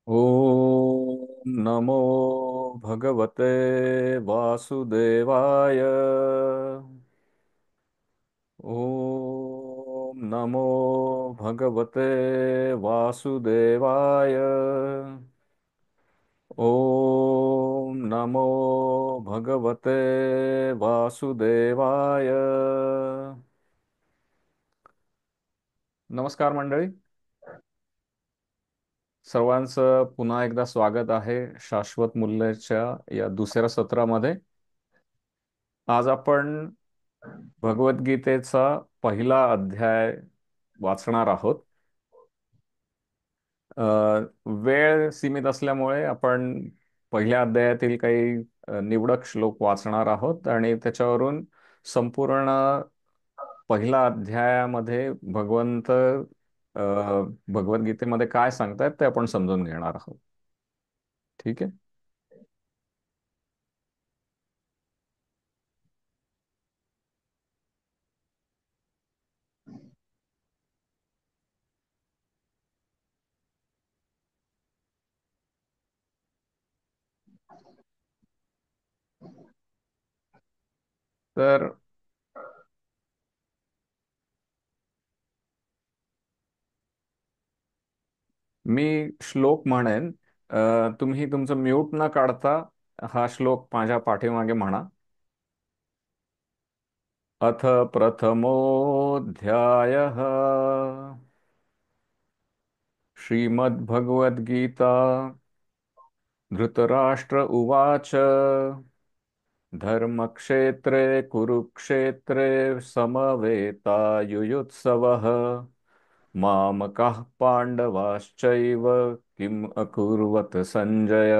ओम नमो भगवते वासुदेवाय। ओम नमो भगवते वासुदेवाय। ओम नमो भगवते वासुदेवाय। नमस्कार मंडळी, सर्वांचं पुन्हा एकदा स्वागत आहे शाश्वत मूल्याच्या या दुसऱ्या सत्रामध्ये. आज आपण भगवद्गीतेचा पहिला अध्याय वाचणार आहोत. अ, वेळ सीमित असल्यामुळे आपण पहिल्या अध्यायातील काही निवडक श्लोक वाचणार आहोत आणि त्याच्यावरून संपूर्ण पहिल्या अध्यायामध्ये भगवद्गीतेमध्ये काय सांगतायत ते आपण समजून घेणार आहोत. ठीक आहे. तर मी श्लोक म्हणेन, तुम्ही तुमचं म्यूट न काढता हा श्लोक माझ्या पाठीमागे म्हणा. अथ प्रथमोऽध्यायः श्रीमद्भगवद्गीता। धृतराष्ट्र उवाच धर्मक्षेत्रे कुरुक्षेत्रे समवेतायुयुत्सवः मामकाः पाण्डवाश्चैव किम् अकुर्वत संजय।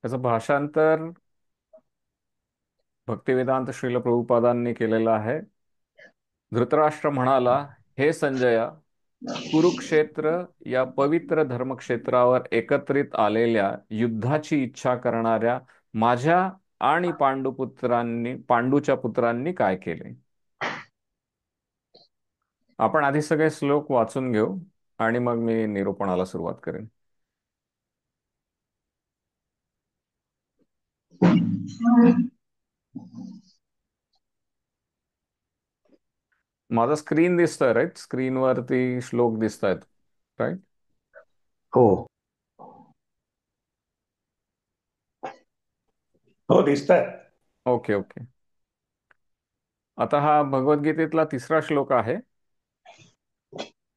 त्याचं भाषांतर भक्तिवेदांत श्रील प्रभुपादांनी केलेलं आहे. धृतराष्ट्र म्हणाला, हे संजया, कुरुक्षेत्र या पवित्र धर्मक्षेत्रावर एकत्रित आलेल्या युद्धाची इच्छा करणाऱ्या माझ्या आणि पांडूच्या पुत्रांनी काय केले. आपण आधी सगळे श्लोक वाचून घेऊ आणि मग मी निरूपणाला सुरुवात करेन. माझा स्क्रीन दिसतोय, राईट? स्क्रीनवरती श्लोक दिसत आहेत, राईट? हो हो, दिसतायत. Okay okay. आता हा भगवद्गीतेतला तिसरा श्लोक आहे.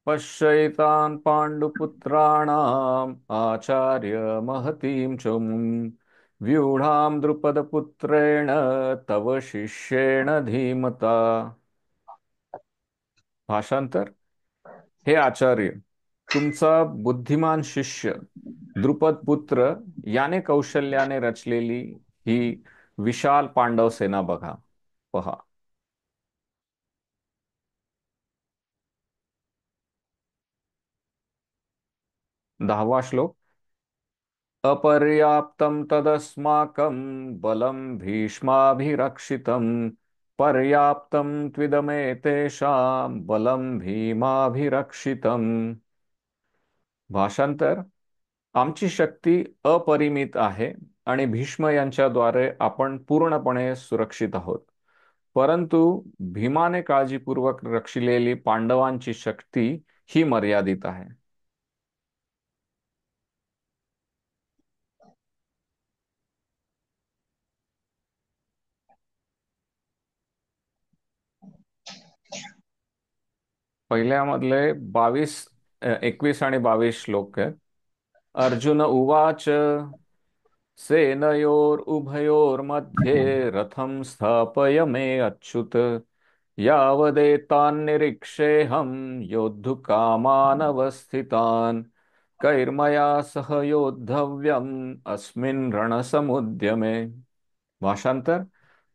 पश्यैतान् पाण्डुपुत्राणाम् आचार्य महतीं च व्यूढां द्रुपदपुत्रेण तव शिष्येण धीमता। भाषांतर: हे आचार्य, तुमचा बुद्धिमान शिष्य द्रुपद पुत्र याने कौशल्याने रचलेली ही विशाल पांडव सेना बघा, पहा. 10वा श्लोक. अपर्याप्तं तदस्माकं बलं भीष्माभिरक्षितं पर्याप्तं त्विदमेतेषां बलं भीमाभिरक्षितं। भाषांतर: आमची शक्ती अपरिमित आहे आणि भीष्म यांच्याद्वारे आपण पूर्णपणे सुरक्षित आहोत, परंतु भीमाने काळजीपूर्वक रक्षिलेली पांडवांची शक्ती ही मर्यादित आहे. पहिल्यामधले 21 आणि 22 श्लोक आहेत. अर्जुन उवाच सेनयोरुभयोर्मध्ये रथं स्थापय मे अच्युत यावदेतान्निरीक्षेऽहं योद्धुकामानवस्थितान् कैर्मया सह योद्धव्यम् अस्मिन् रणसमुद्यमे। भाषांतर: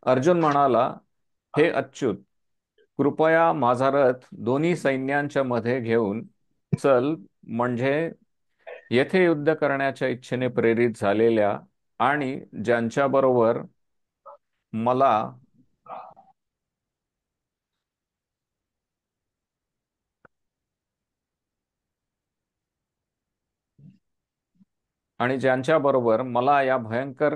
अर्जुन म्हणाला, हे अच्युत, कृपया माझा रथ दोन्ही सैन्यांच्या मध्ये घेऊन चल, म्हणजे येथे युद्ध करण्याच्या इच्छेने प्रेरित झालेल्या आणि ज्यांच्याबरोबर मला आणि ज्यांच्याबरोबर मला या भयंकर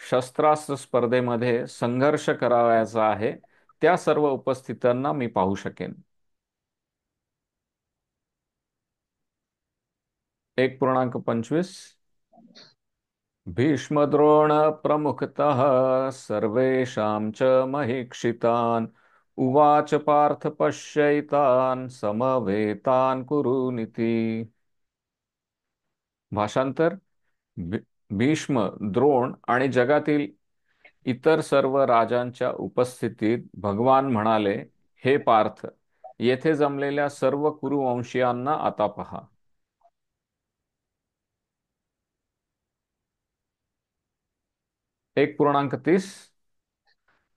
शस्त्रास्त्र स्पर्धेमध्ये संघर्ष करावयाचा आहे, त्या सर्व उपस्थितांना मी पाहू शकेन. 1.25 भीष्मद्रोण प्रमुखतः सर्वेषां च महीक्षितान् उवाच पार्थ पश्यैतान् समवेतान् कुरुनिति. भाषांतर. भी- भीष्म, द्रोण आणि जगातील इतर सर्व राजांच्या उपस्थितीत भगवान म्हणाले, हे पार्थ, येथे जमलेल्या सर्व कुरुवंशीयांना आता पहा. 1.30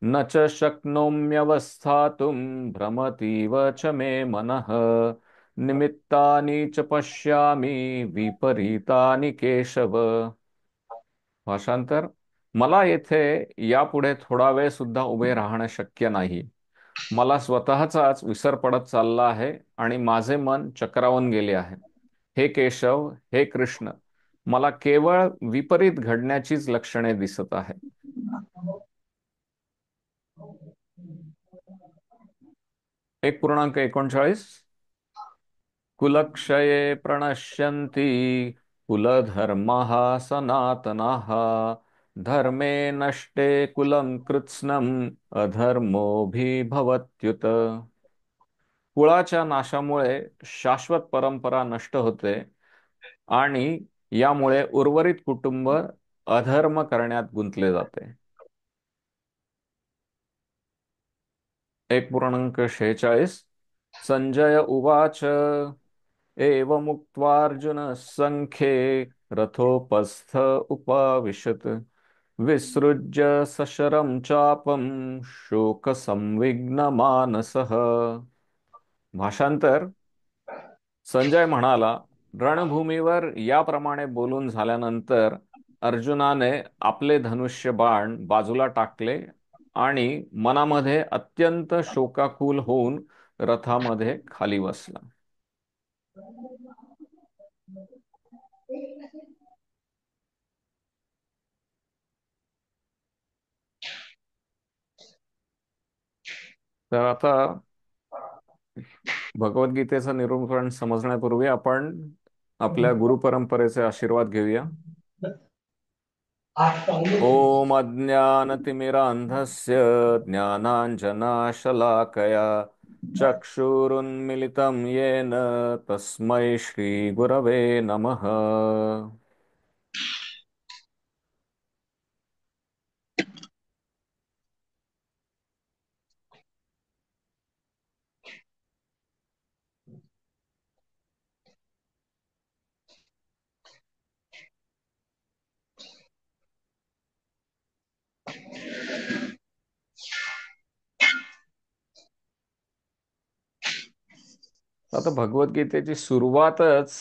न च शक्नोम्यवस्थातुं भ्रमतीव च मे मनः निमित्तानि च पश्यामि विपरीतानि केशव. भाषांतर. मला येथे यापुढे थोडा वेळ सुद्धा उभे राहणं शक्य नाही. मला स्वतःचाच विसर पडत चालला आहे आणि माझे मन चक्रावून गेले आहे. हे केशव, हे कृष्ण, मला केवळ विपरीत घडण्याचीच लक्षणे दिसत आहे. 1.39 कुलक्षये प्रणश्यन्ति कुलधर्मः सनातनः धर्मे नष्टे कुलं कृत्स्नम् अधर्मोऽभिभवत्युत. कुळाच्या नाशामुळे शाश्वत परंपरा नष्ट होते आणि यामुळे उर्वरित कुटुंब अधर्म करण्यात गुंतले जाते. 1.46 संजय उवाच एवमुक्त्वार्जुनः संख्ये रथोपस्थ उपाविशत् विसृज्य सशरं चापं शोकसंविघ्नमानसः. भाषांतर. संजय म्हणाला, रणभूमीवर याप्रमाणे बोलून झाल्यानंतर अर्जुनाने आपले धनुष्य बाण बाजूला टाकले आणि मनामध्ये अत्यंत शोकाकुल होऊन रथामध्ये खाली बसला. तर आता भगवद्गीतेचं निरूपण समजण्यापूर्वी आपण आपल्या गुरुपरंपरेचे आशीर्वाद घेऊया. ओम अज्ञानतिमिरान्धस्य ज्ञानाञ्जनाशलाकया चक्षुरुन्मिलितं येन तस्मै श्रीगुरवे नमः. आता भगवद्गीतेची सुरुवातच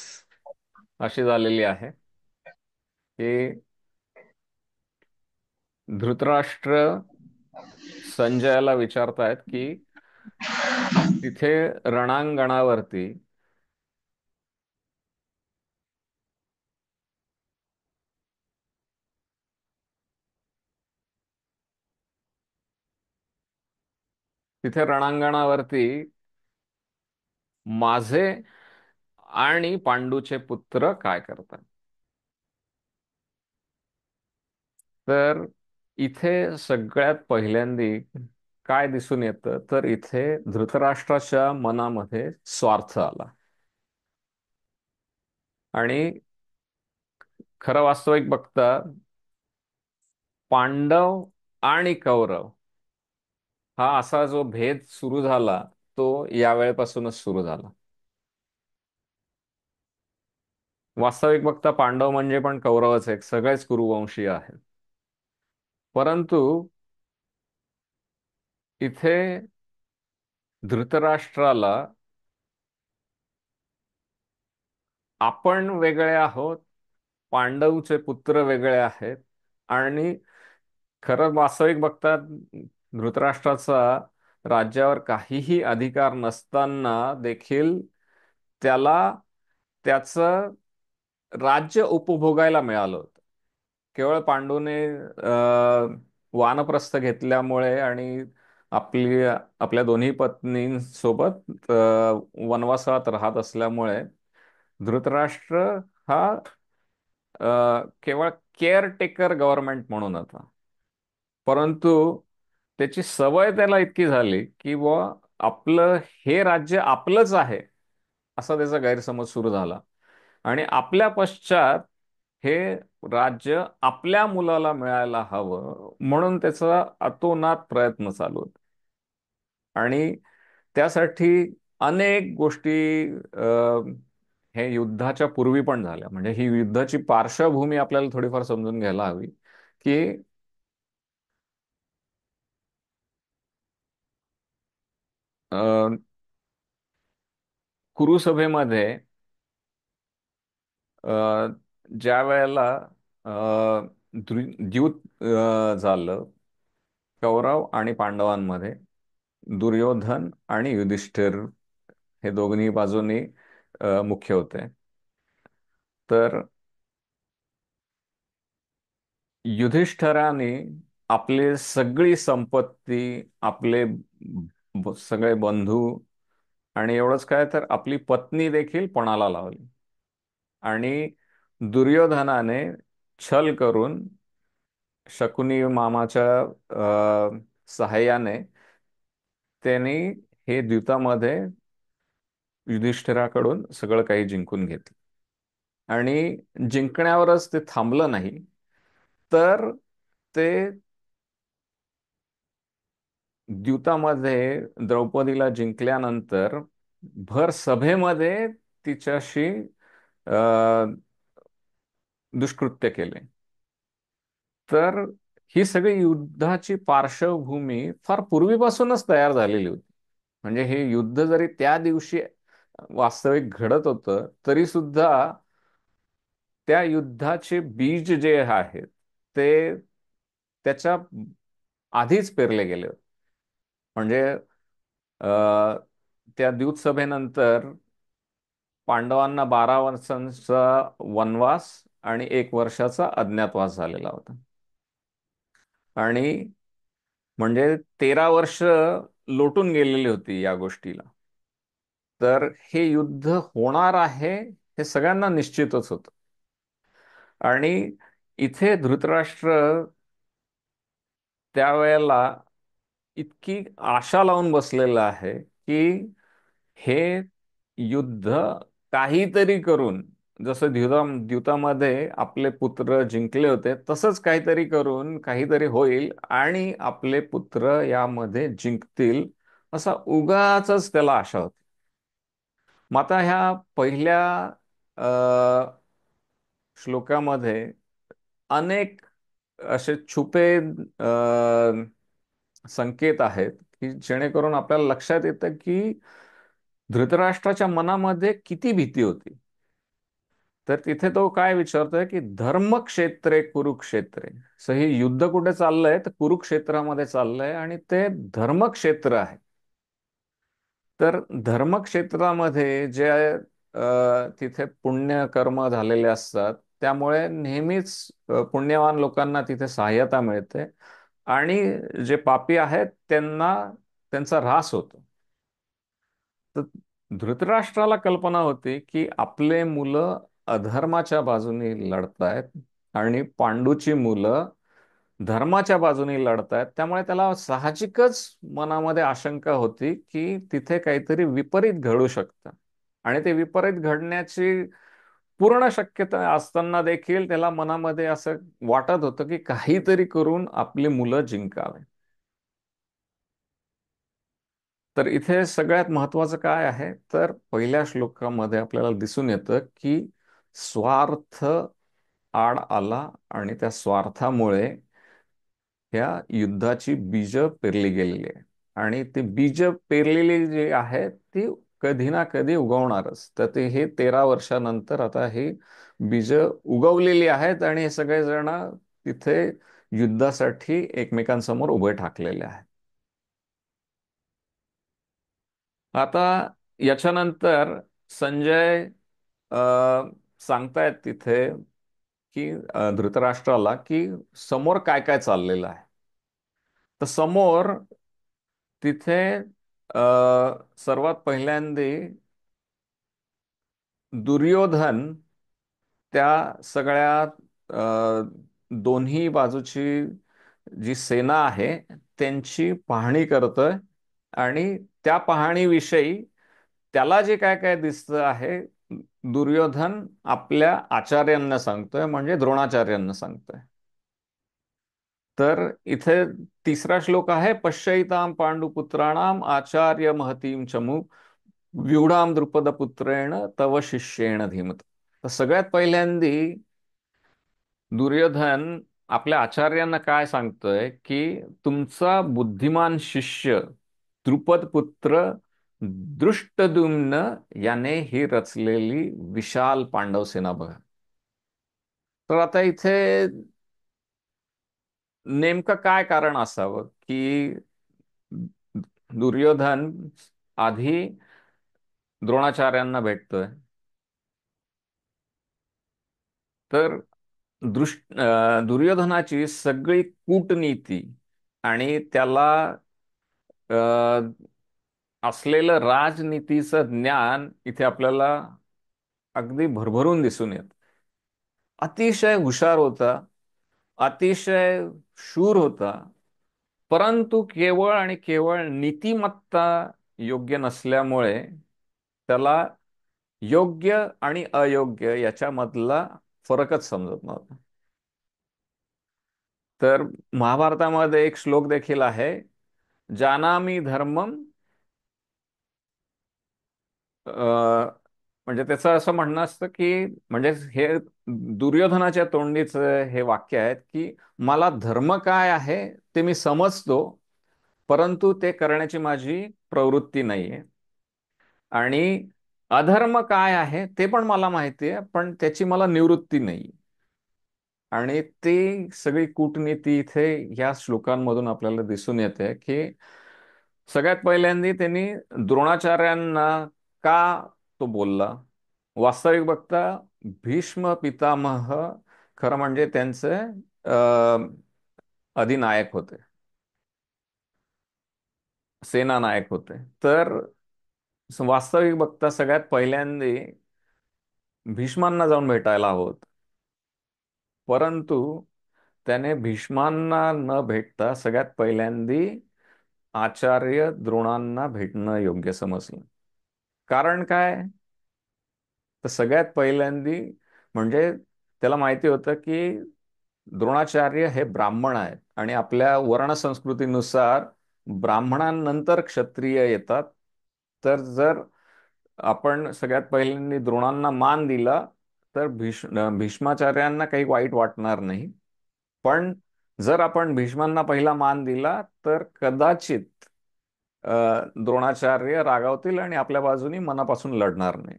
अशी झालेली आहे की धृतराष्ट्र संजयाला विचारतायत की तिथे रणांगणावरती तिथे रणांगणावरती माझे आणि पांडूचे पुत्र काय करतात. तर इथे सगळ्यात पहिल्यांदी काय दिसून येतं, तर इथे धृतराष्ट्राच्या मनामध्ये स्वार्थ आला. आणि खरं वास्तविक बघता पांडव आणि कौरव हा असा जो भेद सुरू झाला तो यावेळेपासूनच सुरू झाला. वास्तविक बघता पांडव म्हणजे पण कौरवच एक सगळेच कुरुवंशीय आहेत. परंतु इथे धृतराष्ट्राला आपण वेगळे आहोत, पांडवचे पुत्र वेगळे आहेत आणि खरं वास्तविक बघता धृतराष्ट्राचा राज्यावर काहीही अधिकार नसताना देखील त्याला त्याचं राज्य उपभोगायला मिळालं होतं. केवळ पांडूने वानप्रस्थ घेतल्यामुळे आणि आपल्या दोन्ही पत्नींसोबत वनवासात राहत असल्यामुळे धृतराष्ट्र हा केवळ केअरटेकर गव्हर्नमेंट म्हणून होता. परंतु त्याची सवय त्याला इतकी झाली की बुवा आपलं हे राज्य आपलंच आहे असा त्याचा गैरसमज सुरू झाला. आणि आपल्या पश्चात हे राज्य आपल्या मुलाला मिळायला हवं म्हणून त्याचा अतोनात प्रयत्न चालू होता. आणि त्यासाठी अनेक गोष्टी हे युद्धाच्या पूर्वी पण झाल्या. म्हणजे ही युद्धाची पार्श्वभूमी आपल्याला थोडीफार समजून घ्यायला हवी की अ, कुरुसभेमध्ये अ, ज्या वेळेला अ, द्यूत झालं कौरव आणि पांडवांमध्ये, दुर्योधन आणि युधिष्ठिर हे दोन्ही बाजूनी मुख्य होते. तर युधिष्ठिराने आपली सगळी संपत्ती, आपले सगळे बंधू आणि एवढंच काय तर आपली पत्नी देखील पणाला लावली. आणि दुर्योधनाने छल करून शकुनी मामाच्या सहाय्याने त्यांनी हे द्यूतामध्ये युधिष्ठिराकडून सगळं काही जिंकून घेतलं. आणि जिंकण्यावरच ते थांबलं नाही, तर ते द्यूतामध्ये द्रौपदीला जिंकल्यानंतर भर सभेमध्ये तिच्याशी अ, दुष्कृत्य केले. तर ही सगळी युद्धाची पार्श्वभूमी फार पूर्वीपासूनच तयार झालेली होती. म्हणजे हे युद्ध जरी त्या दिवशी वास्तविक घडत होतं तरी सुद्धा त्या युद्धाचे बीज जे आहेत ते त्याच्या आधीच पेरले गेले होते. म्हणजे अ, त्या द्यूत सभेनंतर पांडवांना 12 वर्षांचा वनवास आणि 1 वर्षाचा अज्ञातवास झालेला होता. आणि म्हणजे 13 वर्ष लोटून गेलेली होती या गोष्टीला. तर हे युद्ध होणार आहे हे सगळ्यांना निश्चितच होतं. आणि इथे धृतराष्ट्र त्यावेळेला इतकी आशा लावून बसलेला आहे की हे युद्ध काहीतरी करून, जसं द्यूतामध्ये आपले पुत्र जिंकले होते तसंच काहीतरी करून काहीतरी होईल आणि आपले पुत्र यामध्ये जिंकतील, असा उगाचच त्याला आशा होती. मग आता ह्या पहिल्या श्लोकामध्ये अनेक असे छुपे संकेत आहेत की जेणेकरून आपल्याला लक्षात येतं की धृतराष्ट्राच्या मनामध्ये किती भीती होती. तर तिथे तो काय विचारतोय की धर्मक्षेत्रे कुरुक्षेत्रे. हे युद्ध कुठे चाललंय तर कुरुक्षेत्रामध्ये चाललंय आणि ते धर्मक्षेत्र आहे. तर धर्मक्षेत्रामध्ये जे तिथे पुण्यकर्म झालेले असतात त्यामुळे नेहमीच पुण्यवान लोकांना तिथे सहाय्यता मिळते आणि जे पापी आहेत त्यांना त्यांचा ऱ्हास होतो. तर धृतराष्ट्राला कल्पना होती की आपले मुलं अधर्माच्या बाजूने लढतायत आणि पांडूची मुलं धर्माच्या बाजूने लढतायत. त्यामुळे त्याला साहजिकच मनामध्ये आशंका होती की तिथे काहीतरी विपरीत घडू शकतं. आणि ते विपरीत घडण्याची पूर्ण शक्यता असताना देखील त्याला मनामध्ये असं वाटत होतं की काहीतरी करून आपली मुलं जिंकावे. तर इथे सगळ्यात महत्वाचं काय आहे तर पहिल्या श्लोकामध्ये आपल्याला दिसून येतं की स्वार्थ आड आला आणि त्या स्वार्थामुळे ह्या युद्धाची बीज पेरली गेलेली आहे. आणि ते बीज पेरलेली जी आहेत ती कधी ना कधी उगवणारच. तर ते हे 13 वर्षानंतर आता ही बीज उगवलेली आहेत आणि हे सगळेजण तिथे युद्धासाठी एकमेकांसमोर उभे ठाकलेले आहेत. आता याच्यानंतर संजय अ, सांगतायत तिथे की धृतराष्ट्राला की समोर काय काय चाललेलं आहे. तर समोर तिथे सर्वात पहिल्यांदा दुर्योधन त्या सगळ्या दोन्ही बाजूची जी सेना आहे त्यांची पाहणी करतोय, आणि त्या पाहणीविषयी त्याला जे काय काय दिसतं आहे, दुर्योधन आपल्या आचार्यांना सांगतोय, म्हणजे द्रोणाचार्यांना सांगतोय. तर इथे तिसरा श्लोक आहे, पश्यैताम पांडुपुत्राणाम आचार्य महतीम चमू व्यूढाम द्रुपदपुत्रेण तव शिष्येण धीमत. तर सगळ्यात पहिल्यांदी दुर्योधन आपल्या आचार्यांना काय सांगतोय की तुमचा बुद्धिमान शिष्य द्रुपद पुत्र दृष्टद्युम्न याने ही रचलेली विशाल पांडव सेना बघा. तर आता इथे नेमकं काय कारण असावं की दुर्योधन आधी द्रोणाचार्यांना भेटतोय. तर दुर्योधनाची सगळी कूटनीती आणि त्याला अ, असलेलं राजनीतीचं ज्ञान इथे आपल्याला अगदी भरभरून दिसून येत. अतिशय हुशार होता, अतिशय शूर होता, परंतु केवळ आणि केवळ नीतिमत्ता योग्य नसल्यामुळे त्याला योग्य आणि अयोग्य याच्यामधला फरकच समजत नव्हता. तर महाभारतामध्ये एक श्लोक देखील आहे, जानामि धर्मम, म्हणजे त्याचं असं म्हणणं असतं की, म्हणजे हे दुर्योधनाच्या तोंडीच हे वाक्य आहेत की मला धर्म काय आहे ते मी समजतो, परंतु ते करण्याची माझी प्रवृत्ती नाहीये. आणि अधर्म काय आहे ते पण मला माहिती आहे, पण त्याची मला निवृत्ती नाही. आणि ती सगळी कूटनीती इथे या श्लोकांमधून आपल्याला दिसून येते की सगळ्यात पहिल्यांदा त्यांनी द्रोणाचार्यांना का तो बोलला. वास्तविक बघता भीष्म पितामह खरं म्हणजे त्यांचे अ, अधिनायक होते, सेनानायक होते. तर वास्तविक बघता सगळ्यात पहिल्यांदा भीष्मांना जाऊन भेटायला हवं. परंतु त्याने भीष्मांना न भेटता सगळ्यात पहिल्यांदी आचार्य द्रोणांना भेटणं योग्य समजलं. कारण काय? तर सगळ्यात पहिल्यांदी म्हणजे त्याला माहिती होतं की द्रोणाचार्य हे ब्राह्मण आहेत, आणि आपल्या वर्ण संस्कृतीनुसार ब्राह्मणांनंतर क्षत्रिय येतात. तर जर आपण सगळ्यात पहिल्यांदा द्रोणांना मान दिला तर भीष्माचार्यांना काही वाईट वाटणार नाही. पण जर आपण भीष्मांना पहिला मान दिला तर कदाचित द्रोणाचार्य रागावतील आणि आपल्या बाजूनी मनापासून लढणार नाही.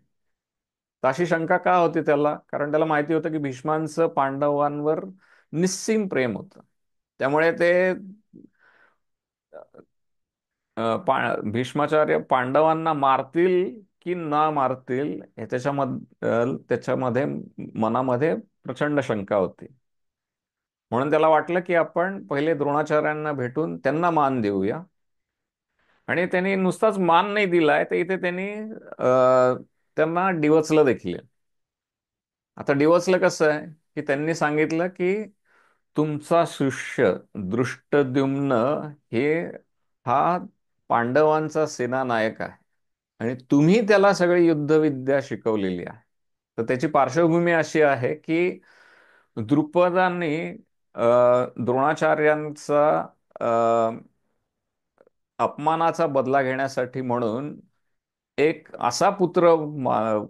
तर अशी शंका का होती त्याला? कारण त्याला माहिती होतं की भीष्मांचं पांडवांवर निस्सीम प्रेम होतं. त्यामुळे ते भीष्माचार्य पांडवांना मारतील की ना मारतील हे त्याच्यामध्ये मनामध्ये प्रचंड शंका होती. म्हणून त्याला वाटलं की आपण पहिले द्रोणाचार्यांना भेटून त्यांना मान देऊया. आणि त्यांनी नुसताच मान नाही दिलाय, तर इथे त्यांनी त्यांना डिवचलं देखील. आता डिवचलं कसं आहे की त्यांनी सांगितलं की तुमचा शिष्य दृष्टद्युम्न हे हा पांडवांचा सेनानायक आहे, आणि तुम्ही त्याला सगळी युद्धविद्या शिकवलेली आहे. तर त्याची पार्श्वभूमी अशी आहे की द्रुपदांनी द्रोणाचार्यांचा अपमानाचा बदला घेण्यासाठी म्हणून एक असा पुत्र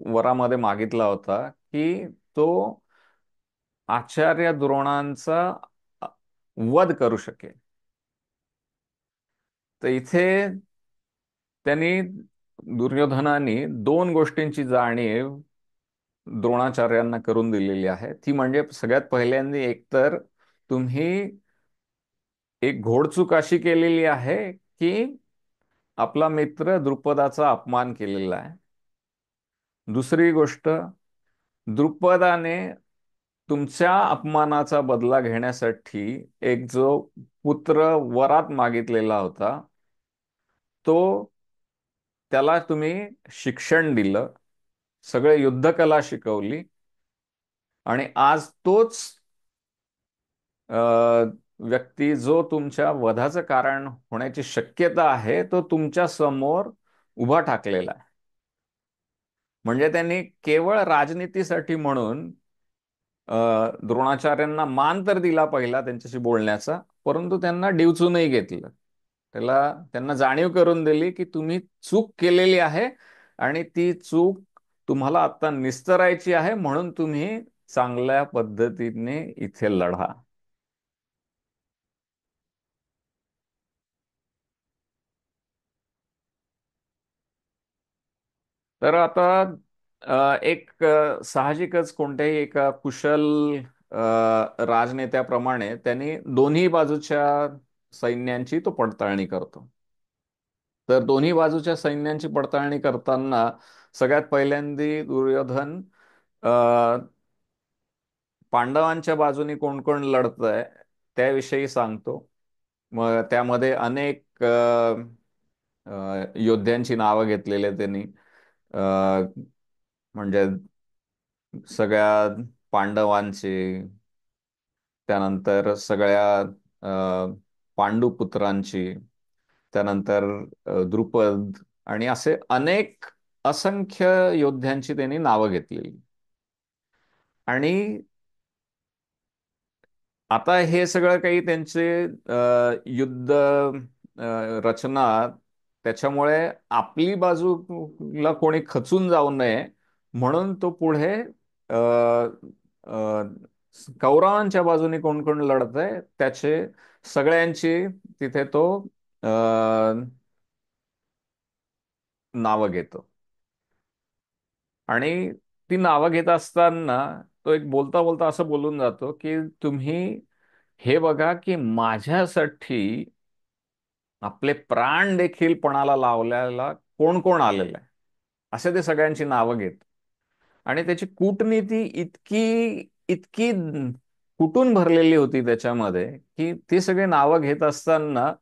वरामध्ये मागितला होता की तो आचार्य द्रोणांचा अ, वध करू शकेल. तर इथे त्यांनी दुर्योधनाने दोन गोष्टींची जाणीव द्रोणाचार्यांना करून दिलेली आहे. ती म्हणजे सगळ्यात पहिल्यांदा एकतर तुम्ही एक घोडचूक अशी केलेली आहे की आपला मित्र द्रुपदाचा अपमान केलेला आहे. दुसरी गोष्ट, द्रुपदाने तुमच्या अपमानाचा बदला घेण्यासाठी एक जो पुत्र वरात मागितलेला होता, तो त्याला तुम्ही शिक्षण दिलं, सगळे युद्धकला शिकवली, आणि आज तोच व्यक्ती जो तुमच्या वधाचं कारण होण्याची शक्यता आहे, तो तुमच्या समोर उभा ठाकलेला आहे. म्हणजे त्यांनी केवळ राजनीतीसाठी म्हणून द्रोणाचार्यांना मान तर दिला पहिला त्यांच्याशी बोलण्याचा, परंतु त्यांना डिवचूनही घेतलं. त्यांना जाणीव करून दिली की तुम्ही चूक केलेली आहे, आणि ती चूक तुम्हाला आता निस्तरायची आहे, म्हणून तुम्ही चांगल्या पद्धतीने इथे लढा. तर आता एक साहजिकच कोणत्याही एका कुशल अ, राजनेत्याप्रमाणे त्यांनी दोन्ही बाजूच्या सैन्यांची तो पडताळणी करतो. तर दोन्ही बाजूच्या सैन्यांची पडताळणी करताना सगळ्यात पहिल्यांदी दुर्योधन अ, पांडवांच्या बाजूने कोण कोण लढतंय त्याविषयी सांगतो. मग त्यामध्ये अनेक योद्ध्यांची नावं घेतलेली आहेत त्यांनी. अ, म्हणजे सगळ्या पांडवांची, त्यानंतर सगळ्या पांडुपुत्रांची, त्यानंतर द्रुपद, आणि असे अनेक असंख्य योद्ध्यांची त्यांनी नावं घेतलेली. आणि आता हे सगळं काही त्यांचे युद्ध रचना, त्याच्यामुळे आपली बाजूला कोणी खचून जाऊ नये म्हणून तो पुढे अ, अ, कौरवांच्या बाजूने कोण कोण लढत आहे त्याचे सगळ्यांची तिथे तो अ, नावं घेतो. आणि ती नावं घेत असताना तो एक बोलता बोलता असं बोलून जातो की तुम्ही हे बघा की माझ्यासाठी आपले प्राण देखील पणाला लावल्याला कोण कोण आलेलं आहे, असे ते सगळ्यांची नावं घेत. आणि त्याची कूटनीती इतकी इतकी कुटून भरलेली होती त्याच्यामध्ये की ती सगळी नावं घेत असताना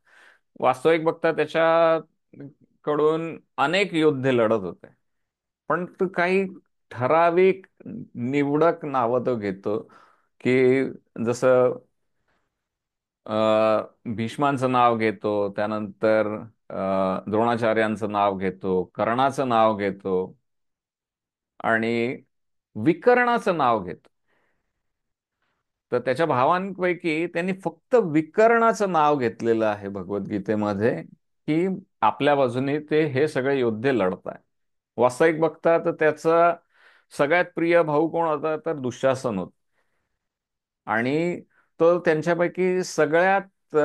वास्तविक बघता त्याच्या कडून अनेक योद्धे लढत होते, पण तो काही ठराविक निवडक नावं तो घेतो. की जसं भीष्मांचं नाव घेतो, त्यानंतर द्रोणाचार्यांचं नाव घेतो, कर्णाचं नाव घेतो, आणि विकर्णाचं नाव घेतो. तर त्याच्या भावांपैकी त्यांनी फक्त विकर्णाचं नाव घेतलेलं आहे भगवद्गीतेमध्ये, की आपल्या बाजूने ते हे सगळे योद्धे लढत आहे. वास्तविक बघता तर त्याचा सगळ्यात प्रिय भाऊ कोण होता, तर दुःशासन होता. आणि तो त्यांच्यापैकी सगळ्यात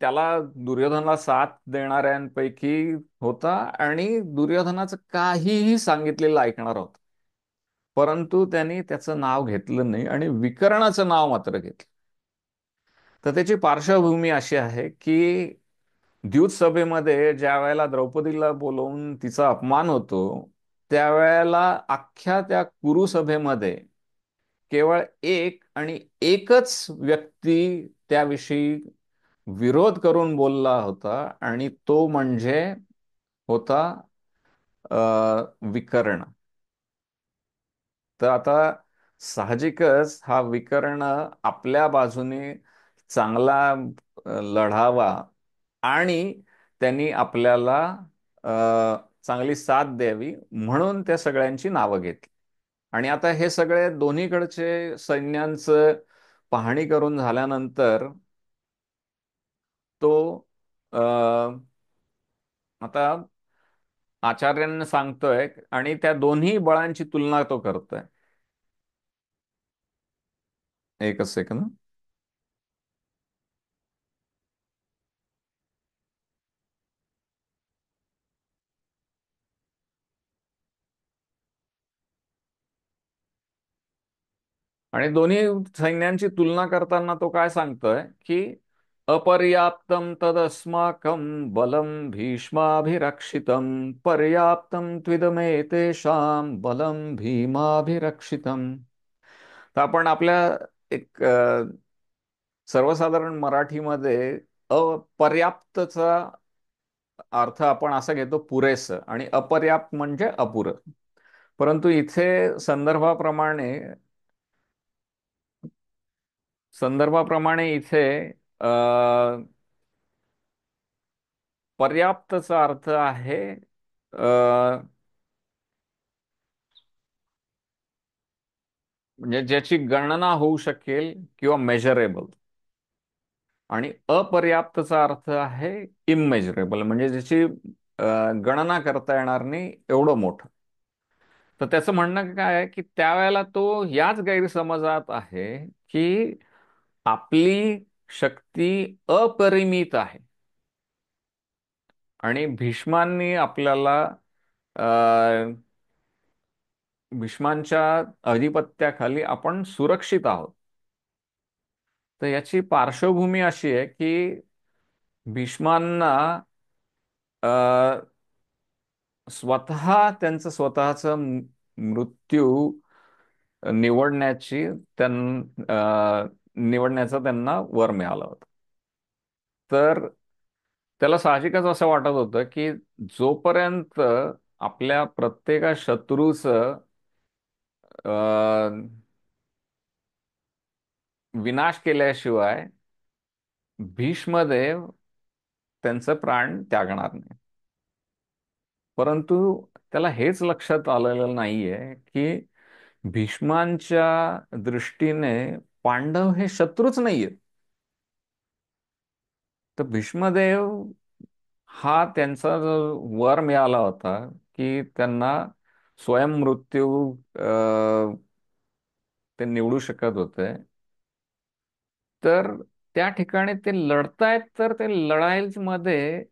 त्याला दुर्योधनाला साथ देणाऱ्यांपैकी होता, आणि दुर्योधनाचं काहीही सांगितलेलं ऐकणार होता. परंतु त्यांनी त्याचं नाव घेतलं नाही आणि विकर्णाचं नाव मात्र घेतलं. तर त्याची पार्श्वभूमी अशी आहे की द्यूत सभेमध्ये ज्या वेळेला द्रौपदीला बोलवून तिचा अपमान होतो, त्यावेळेला अख्ख्या त्या कुरु सभेमध्ये केवळ एक आणि एकच व्यक्ती त्याविषयी विरोध करून बोलला होता, आणि तो म्हणजे होता विकर्ण. तर आता साहजिकच हा विकर्ण आपल्या बाजूने चांगला लढावा, आणि त्यांनी आपल्याला अ, चांगली साथ द्यावी म्हणून त्या सगळ्यांची नावं घेतली. आणि आता हे सगळे दोन्हीकडचे सैन्यांचं पाहणी करून झाल्यानंतर तो अ, आता आचार्यांना सांगतोय, आणि त्या दोन्ही बळांची तुलना तो करतोय. एकच सेकंद. आणि दोन्ही सैन्यांची तुलना करताना तो काय सांगतोय की अपर्याप्तं तदस्माकं बलं भीष्माभिरक्षितं पर्याप्तं त्विदमेतेषां बलं भीमाभिरक्षितम्. तर आपण आपल्या एक सर्वसाधारण मराठीमध्ये अपर्याप्तचा अर्थ आपण असा घेतो पुरेसं, आणि अपर्याप्त म्हणजे अपुरं. परंतु इथे संदर्भाप्रमाणे इथे अ, पर्याप्तचा अर्थ आहे म्हणजे ज्याची गणना होऊ शकेल किंवा मेजरेबल. आणि अपर्याप्तचा अर्थ आहे इमेजरेबल, म्हणजे ज्याची गणना करता येणार नाही एवढं मोठं. तर त्याचं म्हणणं काय आहे की त्यावेळेला तो याच गैरसमजात आहे की आपली शक्ती अपरिमित आहे आणि भीष्मांच्या अधिपत्याखाली आपण सुरक्षित आहोत. तर याची पार्श्वभूमी अशी आहे की भीष्मांना अ, स्वतः त्यांचं स्वतःचं मृत्यू निवडण्याची निवडण्याचा त्यांना वर मिळाला होता. तर त्याला साहजिकच असं वाटत होतं की जोपर्यंत आपल्या प्रत्येका शत्रूचं अ, विनाश केल्याशिवाय भीष्मदेव त्यांचं प्राण त्यागणार नाही. परंतु त्याला हेच लक्षात आलेलं नाहीये की भीष्मांच्या दृष्टीने पांडव हे शत्रूच नाहीयेत. तर भीष्मदेव हा त्यांचा जो वर मिळाला होता की त्यांना स्वयंमृत्यू ते निवडू शकत होते. तर त्या ठिकाणी ते लढतायत, तर ते लढाईमध्ये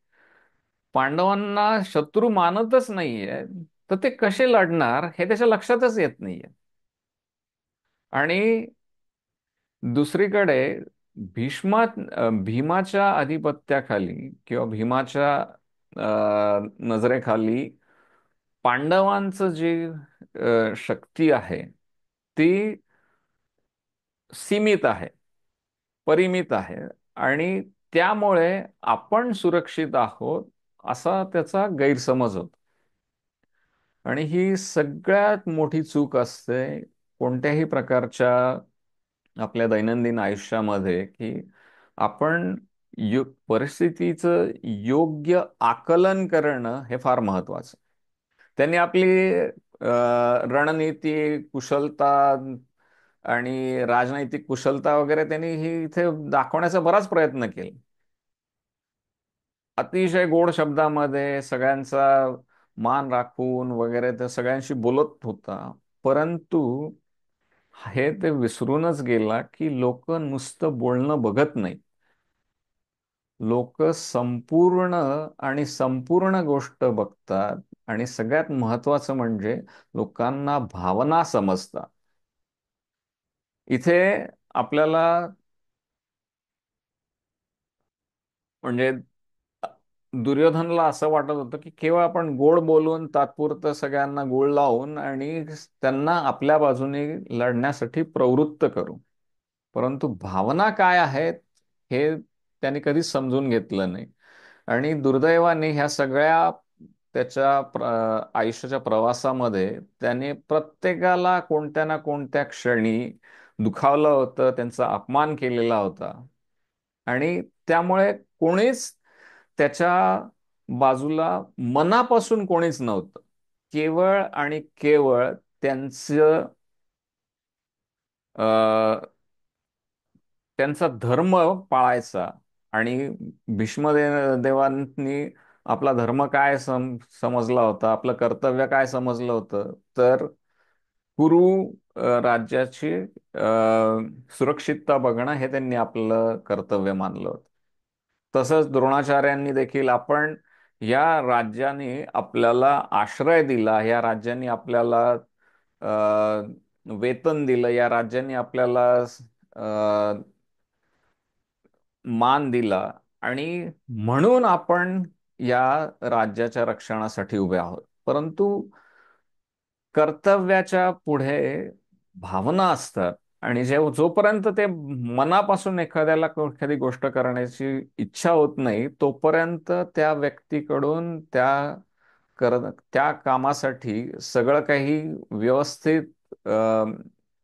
पांडवांना शत्रू मानतच नाहीये. तर ते कसे लढणार हे त्याच्या लक्षातच येत नाहीये. आणि दुसरीकडे भीमाच्या अधिपत्याखाली किंवा भीमाच्या नजरेखाली पांडवांचं जे शक्ती आहे ती सीमित आहे, परिमित आहे. आणि त्यामुळे आपण सुरक्षित आहोत असा त्याचा गैरसमज होतो. आणि ही सगळ्यात मोठी चूक असते कोणत्याही प्रकारच्या आपल्या दैनंदिन आयुष्यामध्ये, की आपण परिस्थितीचं योग्य आकलन करणं हे फार महत्वाचं. त्यांनी आपली रणनीती कुशलता आणि राजनैतिक कुशलता वगैरे त्यांनी ही इथे दाखवण्याचा बराच प्रयत्न केला. अतिशय गोड शब्दामध्ये सगळ्यांचा मान राखून वगैरे ते सगळ्यांशी बोलत होता. परंतु हे ते विसरूनच गेला की लोक नुसतं बोलणं बघत नाही. लोक संपूर्ण आणि संपूर्ण गोष्ट बघतात. आणि सगळ्यात महत्वाचं म्हणजे लोकांना भावना समजतात. इथे आपल्याला म्हणजे दुर्योधनला असं वाटत होतं की केवळ आपण गोड बोलून तात्पुरतं सगळ्यांना गोड लावून आणि त्यांना आपल्या बाजूने लढण्यासाठी प्रवृत्त करू. परंतु भावना काय आहेत हे त्यांनी कधी समजून घेतलं नाही. आणि दुर्दैवाने ह्या सगळ्या त्याच्या आयुष्याच्या प्रवासामध्ये त्याने प्रत्येकाला कोणत्या ना कोणत्या क्षणी दुखावलं होतं, त्यांचा अपमान केलेला होता. आणि त्यामुळे कोणीच त्याच्या बाजूला मनापासून कोणीच नव्हतं. केवळ आणि केवळ त्यांचं त्यांचा धर्म पाळायचा. आणि देवांनी आपला धर्म काय समजला होता, आपलं कर्तव्य काय समजलं होतं, तर कुरु राज्याची सुरक्षितता बघणं हे त्यांनी आपलं कर्तव्य मानलं होतं. तसंच द्रोणाचार्यांनी देखील आपण या राज्याने आपल्याला आश्रय दिला, या राज्याने आपल्याला वेतन दिलं, या राज्याने आपल्याला मान दिला आणि म्हणून आपण या राज्याच्या रक्षणासाठी उभे आहोत. परंतु कर्तव्याच्या पुढे भावना असतात, आणि जोपर्यंत ते मनापासून एखाद्याला एखादी गोष्ट करण्याची इच्छा होत नाही, तोपर्यंत त्या व्यक्तीकडून त्या कामासाठी सगळं काही व्यवस्थित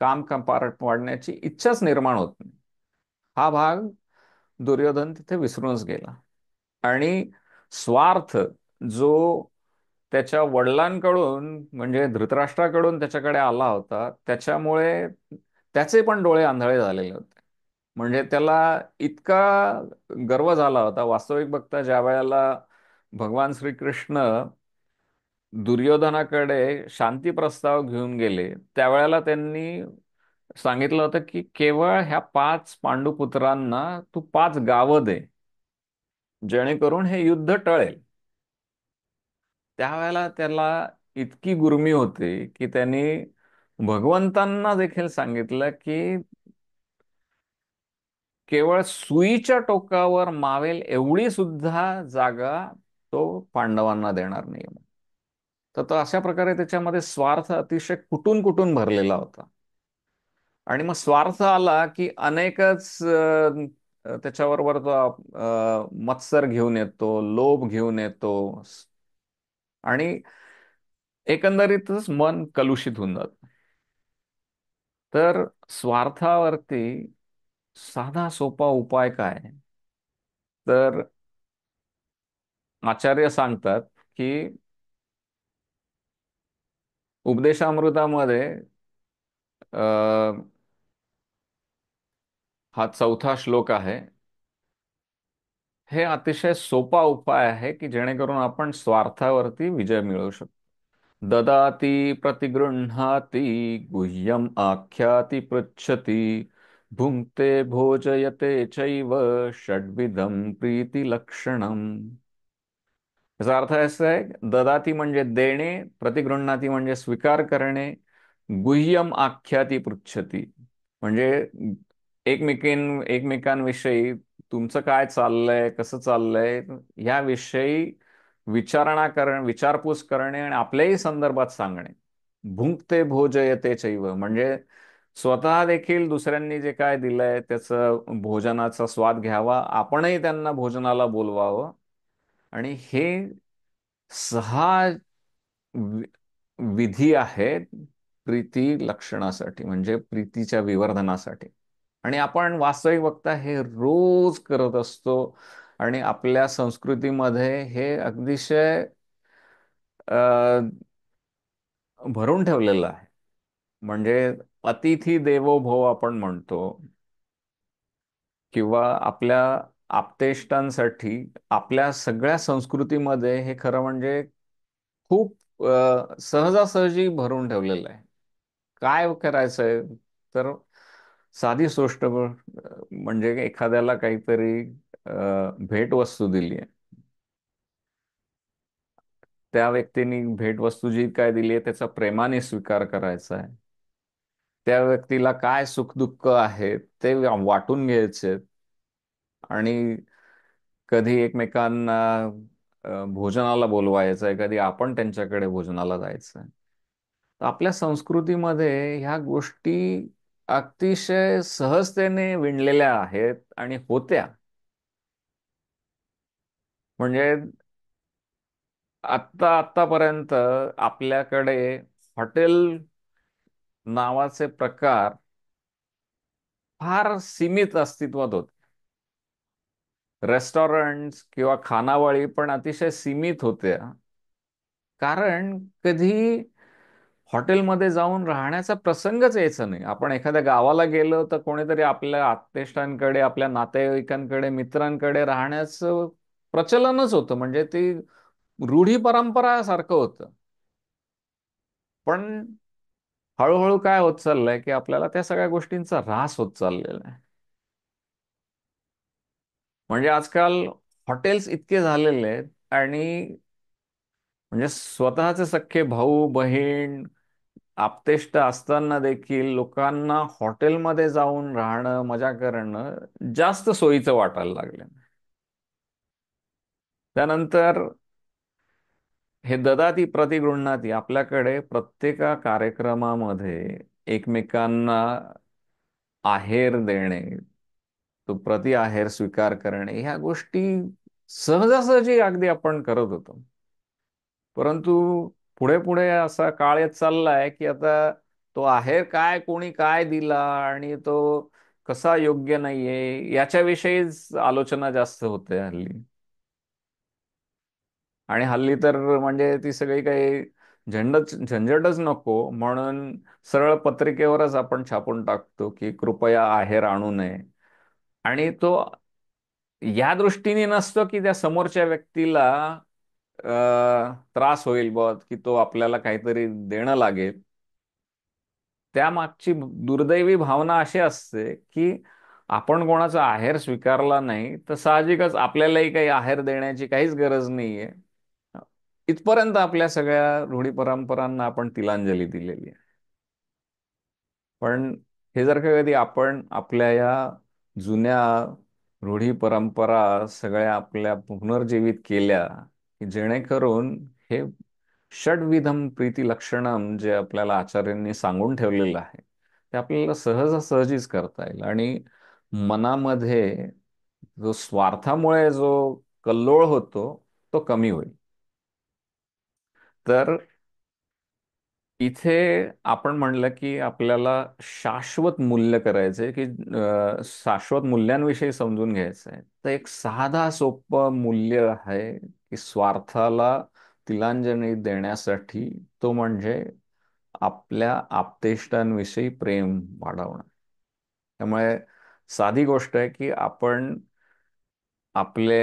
काम पार पाडण्याची इच्छाच निर्माण होत नाही. हा भाग दुर्योधन तिथे विसरूनच गेला. आणि स्वार्थ जो त्याच्या वडिलांकडून म्हणजे धृतराष्ट्राकडून त्याच्याकडे आला होता, त्याच्यामुळे त्याचे पण डोळे आंधळे झालेले होते. म्हणजे त्याला इतका गर्व झाला होता. वास्तविक बघता ज्या वेळेला भगवान श्रीकृष्ण दुर्योधनाकडे शांती प्रस्ताव घेऊन गेले, त्यावेळेला त्यांनी सांगितलं होतं की केवळ ह्या 5 पांडुपुत्रांना तू 5 गावं दे, जेणेकरून हे युद्ध टळेल. त्यावेळेला त्याला इतकी गुर्मी होती की त्यांनी भगवंतांना देखील सांगितलं की केवळ सुईच्या टोकावर मावेल एवढी सुद्धा जागा तो पांडवांना देणार नाही. तर तो अशा प्रकारे त्याच्यामध्ये स्वार्थ अतिशय कुटून कुटून भरलेला होता. आणि मग स्वार्थ आला की अनेकच त्याच्याबरोबर तो मत्सर घेऊन येतो, लोभ घेऊन येतो, आणि एकंदरीतच मन कलुषित होऊन जातं. तर स्वार्थावरती साधा सोपा उपाय काय? तर आचार्य सांगतात की उपदेशामृतामध्ये अ, हा 4था श्लोक आहे. हे अतिशय सोपा उपाय आहे की जेणेकरून आपण स्वार्थावरती विजय मिळवू शकतो. ददाती प्रतिगृह्णाती गुह्यम आख्याती पृच्छती भुंक्ते भोजयते चैव षड्विधम प्रीती लक्षणम. याचा अर्थ असा आहे, ददाती म्हणजे देणे, प्रतिगृह्णाती म्हणजे स्वीकार करणे, गुह्यम आख्याती पृच्छती म्हणजे एकमेकांविषयी तुमचं काय चाललंय, कसं चाललंय, याविषयी विचारपूस करणे आणि आपल्याही संदर्भात सांगणे. भुंक्ते भोजयते चैव म्हणजे स्वतः देखील दुसऱ्यांनी जे काय दिलंय त्याचं भोजनाचा स्वाद घ्यावा, आपणही त्यांना भोजनाला बोलवावं. आणि हे 6 वि- विधी आहेत प्रीती लक्षणासाठी, म्हणजे प्रीतीच्या विवर्धनासाठी. आणि आपण वास्तविक बघता हे रोज करत असतो. आणि आपल्या संस्कृतीमध्ये हे अतिशय अ, भरून ठेवलेलं आहे. म्हणजे अतिथी देवो भव आपण म्हणतो, किंवा आपल्या आप्तेष्टांसाठी आपल्या सगळ्या संस्कृतीमध्ये हे खरं म्हणजे खूप सहजासहजी भरून ठेवलेलं आहे. काय करायचंय तर साधी गोष्ट म्हणजे एखाद्याला काहीतरी भेटवस्तू दिली आहे. त्या व्यक्तीने भेटवस्तू जी काय दिली आहे त्याचा प्रेमाने स्वीकार करायचा आहे. त्या व्यक्तीला काय सुखदुःख आहे ते वाटून घ्यायचे, आणि कधी एकमेकांना भोजनाला बोलवायचं आहे, कधी आपण त्यांच्याकडे भोजनाला जायचं आहे. तर आपल्या संस्कृतीमध्ये ह्या गोष्टी अतिशय सहजतेने विणलेल्या आहेत आणि होत्या. म्हणजे आतापर्यंत आपल्याकडे हॉटेल नावाचे प्रकार फार सीमित अस्तित्वात होते. रेस्टॉरंट्स किंवा खानावळी पण अतिशय सीमित होत्या. कारण कधी हॉटेलमध्ये जाऊन राहण्याचा प्रसंगच यायचा नाही. आपण एखाद्या गावाला गेलो तर कोणीतरी आपल्या आत्तेष्टांकडे, आपल्या नातेवाईकांकडे, मित्रांकडे राहण्याचं प्रचलनच होतं. म्हणजे ती रूढी परंपरा सारखं होतं. पण हळूहळू काय होत चाललंय की आपल्याला त्या सगळ्या गोष्टींचा ऱ्हास होत चाललेला आहे. म्हणजे आजकाल हॉटेल्स इतके झालेले आहेत, आणि म्हणजे स्वतःचे सख्खे भाऊ बहीण आपतेष्ट असताना देखील लोकांना हॉटेलमध्ये जाऊन राहणं, मजा करणं जास्त सोयीचं वाटायला लागलं. त्यानंतर हे ददाती प्रतिगृह्णाती, आपल्याकडे प्रत्येक कार्यक्रमामध्ये एकमेकांना आहेर देणे, तो प्रति आहेर स्वीकार करणे, ह्या गोष्टी सहजासहजी अगदी आपण करत होतो. परंतु पुढे पुढे असा काळ येत चाललाय की आता तो आहेर काय, कोणी काय दिला आणि तो कसा योग्य नाहीये, याच्याविषयीच आलोचना जास्त होते हल्ली. आणि हल्ली तर म्हणजे ती सगळी काही झंझटच नको म्हणून सरळ पत्रिकेवरच आपण छापून टाकतो की कृपया आहेर आणू नये. आणि तो या दृष्टीने नसतो की त्या समोरच्या व्यक्तीला त्रास होईल बघ, की तो आपल्याला काहीतरी देणं लागेल. त्या मागची दुर्दैवी भावना अशी असते की आपण कोणाचा आहेर स्वीकारला नाही तर साहजिकच आपल्यालाही काही आहेर देण्याची काहीच गरज नाहीये. इथपर्यंत आपल्या सगळ्या रूढी परंपरांना आपण तिलांजली दिलेली आहे. पण हे जर का कधी आपण आपल्या या जुन्या रूढी परंपरा सगळ्या आपल्या पुनर्जीवित केल्या, की जेणेकरून हे षड्विधम प्रीती लक्षणम जे आपल्याला आचार्यांनी सांगून ठेवलेलं आहे, ते आपल्याला सहजासहजीच करता येईल. आणि मनामध्ये जो स्वार्थामुळे जो कल्लोळ होतो तो कमी होईल. तर इथे आपण म्हणलं की आपल्याला शाश्वत मूल्य करायचंय, की शाश्वत मूल्यांविषयी समजून घ्यायचं आहे. तर एक साधा सोपं मूल्य आहे की स्वार्थाला तिलांजली देण्यासाठी, तो म्हणजे आपल्या आप्तेष्टांविषयी प्रेम वाढवणं. त्यामुळे साधी गोष्ट आहे की आपण आपले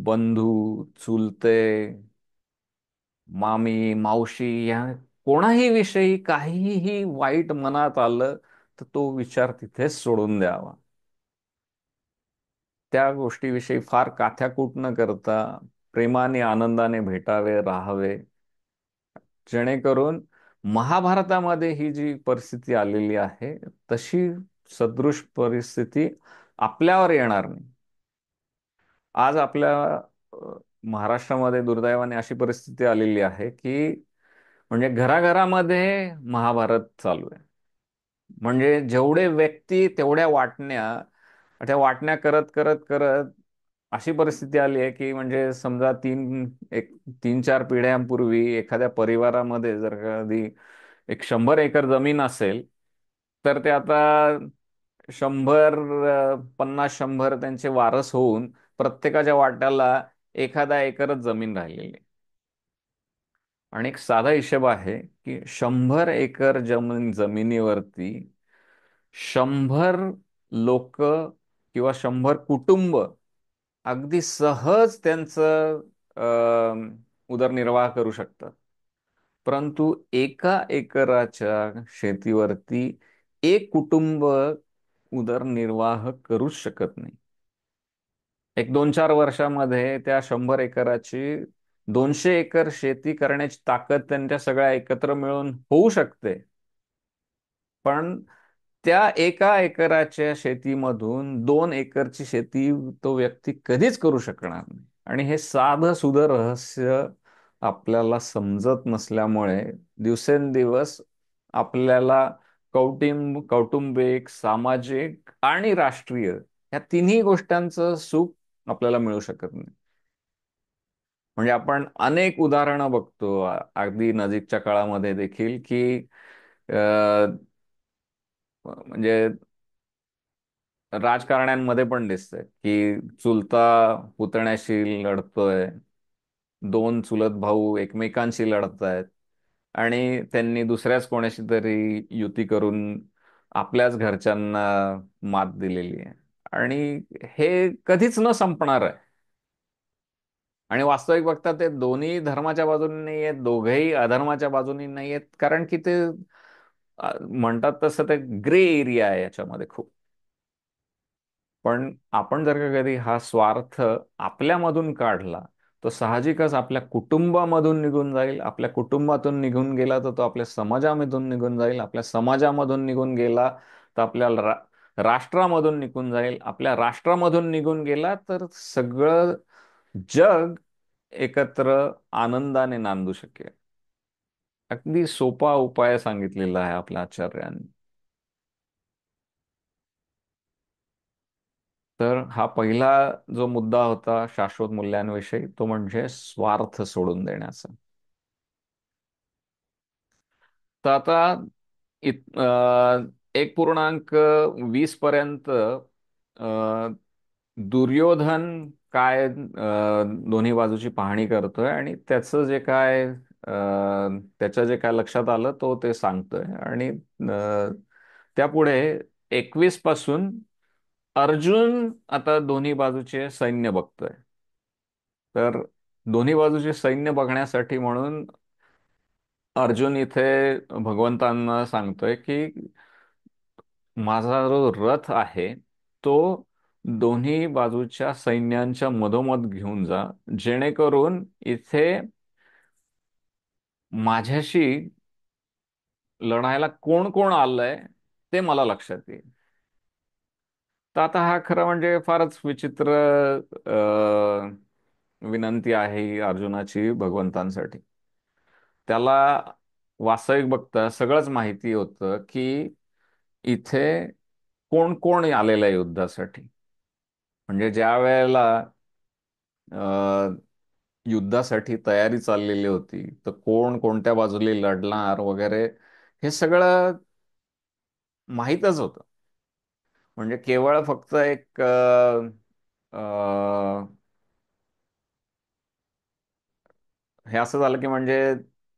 बंधू, चुलते, मामी, मावशी या कोणाही विषयी काहीही वाईट मनात आलं तर तो विचार तिथेच सोडून द्यावा. त्या गोष्टीविषयी फार काथ्याकूट न करता प्रेमाने आनंदाने भेटावे, राहावे, जेणेकरून महाभारतामध्ये ही जी परिस्थिती आलेली आहे तशी सदृश परिस्थिती आपल्यावर येणार नाही. आज आपल्या महाराष्ट्रामध्ये दुर्दैवाने अशी परिस्थिती आलेली आहे की म्हणजे घराघरामध्ये महाभारत चालू आहे. म्हणजे जेवढे व्यक्ती तेवढ्या वाटण्या, त्या वाटण्या करत करत करत अशी परिस्थिती आली आहे की म्हणजे समजा तीन चार पिढ्यांपूर्वी एखाद्या परिवारामध्ये जर कधी 100 एकर जमीन असेल तर ते आता 50 100 त्यांचे वारस होऊन प्रत्येकाच्या वाट्याला एखादा एकरच जमीन राहिलेली आहे. आणि एक साधा हिशोब आहे की 100 एकर जमिनीवरती 100 लोक किंवा 100 कुटुंब अगदी सहज त्यांचं उदरनिर्वाह करू शकतात. परंतु एका एकराच्या शेतीवरती एक कुटुंब उदरनिर्वाह करूच शकत नाही. एक 2 4 वर्षामध्ये त्या 100 एकराची 200 एकर शेती करण्याची ताकद त्यांच्या सगळ्या एकत्र मिळून होऊ शकते. पण त्या एका एकराच्या शेतीमधून 2 एकरची शेती तो व्यक्ती कधीच करू शकणार नाही. आणि हे साधं सुधं रहस्य आपल्याला समजत नसल्यामुळे दिवसेंदिवस आपल्याला कौटुंबिक, सामाजिक आणि राष्ट्रीय या तिन्ही गोष्टांचं सुख आपल्याला मिळू शकत नाही. म्हणजे आपण अनेक उदाहरणं बघतो अगदी नजीकच्या काळामध्ये देखील की म्हणजे राजकारण्यांमध्ये पण दिसतंय की चुलता पुतण्याशी लढतोय, दोन चुलत भाऊ एकमेकांशी लढतायत आणि त्यांनी दुसऱ्याच कोणाशी तरी युती करून आपल्याच घरच्यांना मात दिलेली आहे. आणि हे कधीच न संपणार आहे. आणि वास्तविक बघता ते दोन्ही धर्माच्या बाजूने नाही आहेत, दोघेही अधर्माच्या बाजूने नाही आहेत, कारण की ते म्हणतात तसं ते ग्रे एरिया आहे याच्यामध्ये खूप. पण आपण जर का कधी हा स्वार्थ आपल्यामधून काढला तो साहजिकच आपल्या कुटुंबामधून निघून जाईल. आपल्या कुटुंबातून निघून गेला तर तो आपल्या समाजामधून निघून जाईल. आपल्या समाजामधून निघून गेला तर आपल्या राष्ट्रामधून निघून जाईल. आपल्या राष्ट्रामधून निघून गेला तर सगळं जग एकत्र आनंदाने नांदू शकेल. अगदी सोपा उपाय सांगितलेला आहे आपल्या आचार्यांनी. तर हा पहिला जो मुद्दा होता शाश्वत मूल्यांविषयी, तो म्हणजे स्वार्थ सोडून देण्याचा. तर आता 1.20 पर्यंत दुर्योधन काय दोन्ही बाजूची पाहणी करतोय आणि त्याचं जे काय त्याच्या जे काय लक्षात आलं तो ते सांगतोय. आणि त्यापुढे 21 पासून अर्जुन आता दोन्ही बाजूचे सैन्य बघतोय. तर दोन्ही बाजूचे सैन्य बघण्यासाठी म्हणून अर्जुन इथे भगवंतांना सांगतोय की माझा जो रथ आहे तो दोन्ही बाजूच्या सैन्यांच्या मधोमध घेऊन जा, जेणेकरून इथे माझ्याशी लढायला कोण कोण आलंय ते मला लक्षात येईल. तर आता हा खरं म्हणजे फारच विचित्र विनंती आहे ही अर्जुनाची भगवंतांसाठी. त्याला वास्तविक बघता सगळंच माहिती होतं की इथे कोण कोण आलेलं आहे युद्धासाठी. म्हणजे ज्या वेळेला अ, युद्धासाठी तयारी चाललेली होती तर कोण कोणत्या बाजूला लढणार वगैरे हे सगळं माहीतच होतं. म्हणजे केवळ फक्त एक अ, हे असं झालं की म्हणजे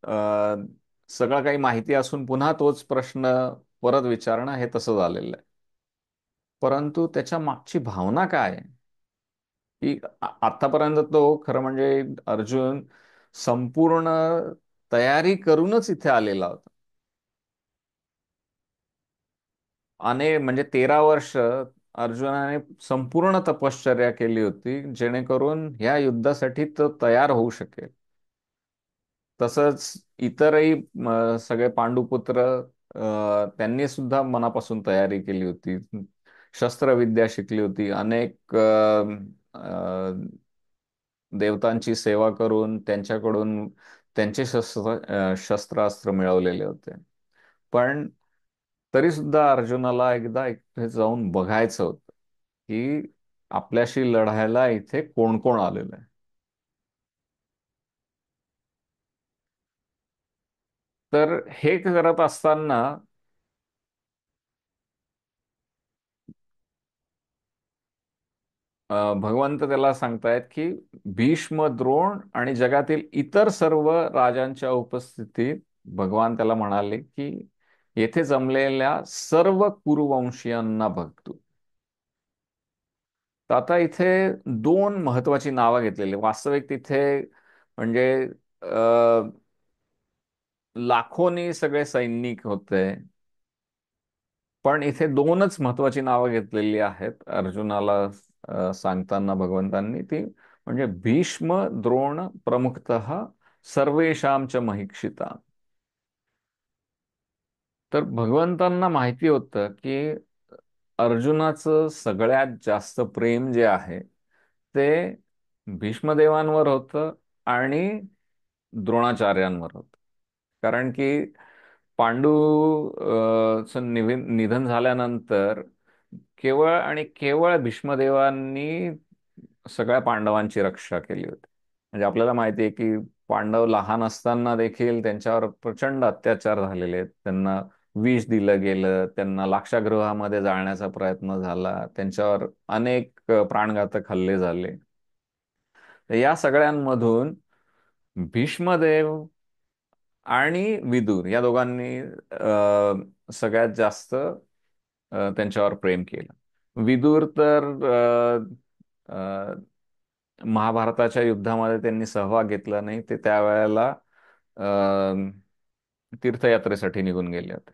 अ, सगळं काही माहिती असून पुन्हा तोच प्रश्न परत विचारणं हे तसं झालेलं आहे. परंतु त्याच्या मागची भावना काय आहे? की आतापर्यंत तो खरं म्हणजे अर्जुन संपूर्ण तयारी करूनच इथे आलेला होता. म्हणजे 13 वर्ष अर्जुनाने संपूर्ण तपश्चर्या केली होती जेणेकरून ह्या युद्धासाठी तो तयार होऊ शकेल. तसंच इतरही सगळे पांडुपुत्र त्यांनी सुद्धा मनापासून तयारी केली होती. शस्त्रविद्या शिकली होती. अनेक देवतांची सेवा करून त्यांच्याकडून त्यांचे शस्त्रास्त्र मिळवलेले होते. पण तरी सुद्धा अर्जुनाला एकदा इथे जाऊन बघायचं होतं की आपल्याशी लढायला इथे कोण कोण आलेलं आहे. तर हे करत असताना भगवंत त्याला सांगतायत की भीष्म, द्रोण आणि जगातील इतर सर्व राजांच्या उपस्थितीत भगवान त्याला म्हणाले की येथे जमलेल्या सर्व कुरुवंशीयांना बघ तू. तर आता इथे दोन महत्वाची नावं घेतलेली. वास्तविक तिथे म्हणजे लाखोनी सगळे सैनिक होते. पण इथे दोनच महत्वाची नावं घेतलेली आहेत अर्जुनाला सांगताना भगवंतांनी. ती म्हणजे भीष्म, द्रोण प्रमुखतः सर्वेषां च महिक्षिता. तर भगवंतांना माहिती होतं की अर्जुनाचं सगळ्यात जास्त प्रेम जे आहे ते भीष्मदेवांवर होतं आणि द्रोणाचार्यांवर होतं. कारण की पांडू निधन झाल्यानंतर केवळ आणि केवळ भीष्मदेवांनी सगळ्या पांडवांची रक्षा केली होती. म्हणजे आपल्याला माहिती आहे की पांडव लहान असताना देखील त्यांच्यावर प्रचंड अत्याचार झालेले आहेत. त्यांना विष दिलं गेलं, त्यांना लाक्षागृहामध्ये जाळण्याचा प्रयत्न झाला, त्यांच्यावर अनेक प्राणघातक हल्ले झाले. तर या सगळ्यांमधून भीष्मदेव आणि विदुर या दोघांनी सगळ्यात जास्त त्यांच्यावर प्रेम केलं. विदुर तर अ, महाभारताच्या युद्धामध्ये त्यांनी सहभाग घेतला नाही. ते त्यावेळेला तीर्थयात्रेसाठी निघून गेले होते.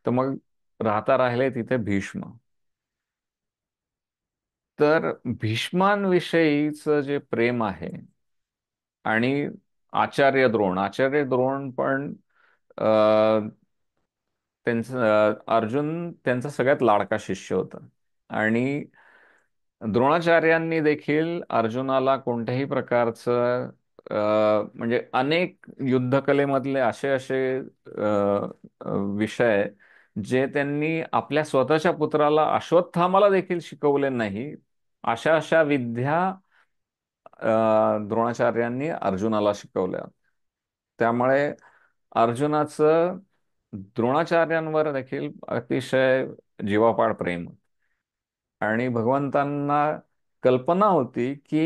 तर मग राहता राहिले तिथे भीष्म. तर भीष्मांविषयीचं जे प्रेम आहे आणि आचार्य द्रोण पण अ, अर्जुन त्यांचा सगळ्यात लाडका शिष्य होता. आणि द्रोणाचार्यांनी देखील अर्जुनाला कोणत्याही प्रकारचं म्हणजे अनेक युद्धकलेमधले असे असे विषय जे त्यांनी आपल्या स्वतःच्या पुत्राला अश्वत्थामाला देखील शिकवले नाही, अशा अशा विद्या द्रोणाचार्यांनी अर्जुनाला शिकवल्या. त्यामुळे अर्जुनाचं द्रोणाचार्यांवर देखील अतिशय जीवापाड प्रेम. आणि भगवंतांना कल्पना होती की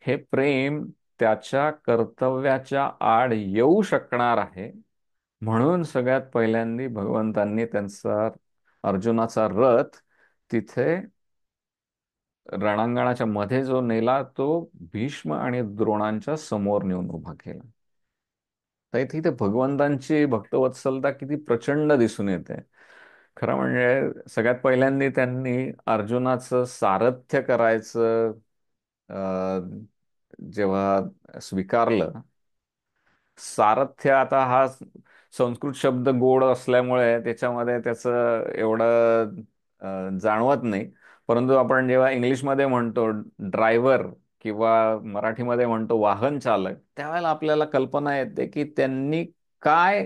हे प्रेम त्याच्या कर्तव्याच्या आड येऊ शकणार आहे. म्हणून सगळ्यात पहिल्यांदा भगवंतांनी त्यांचा अर्जुनाचा रथ तिथे रणांगणाच्या मध्ये जो नेला, तो भीष्म आणि द्रोणांच्या समोर नेऊन उभा केला. तर इथे इथे भगवंतांची भक्तवत्सलता किती प्रचंड दिसून येते. खरं म्हणजे सगळ्यात पहिल्यांदा त्यांनी अर्जुनाचं सारथ्य करायचं जेव्हा स्वीकारलं. सारथ्य आता हा संस्कृत शब्द गोड असल्यामुळे त्याच्यामध्ये त्याचं एवढं जाणवत नाही. परंतु आपण जेव्हा इंग्लिशमध्ये म्हणतो ड्रायव्हर किंवा मराठीमध्ये म्हणतो वाहन चालक, त्यावेळेला आपल्याला कल्पना येते की त्यांनी काय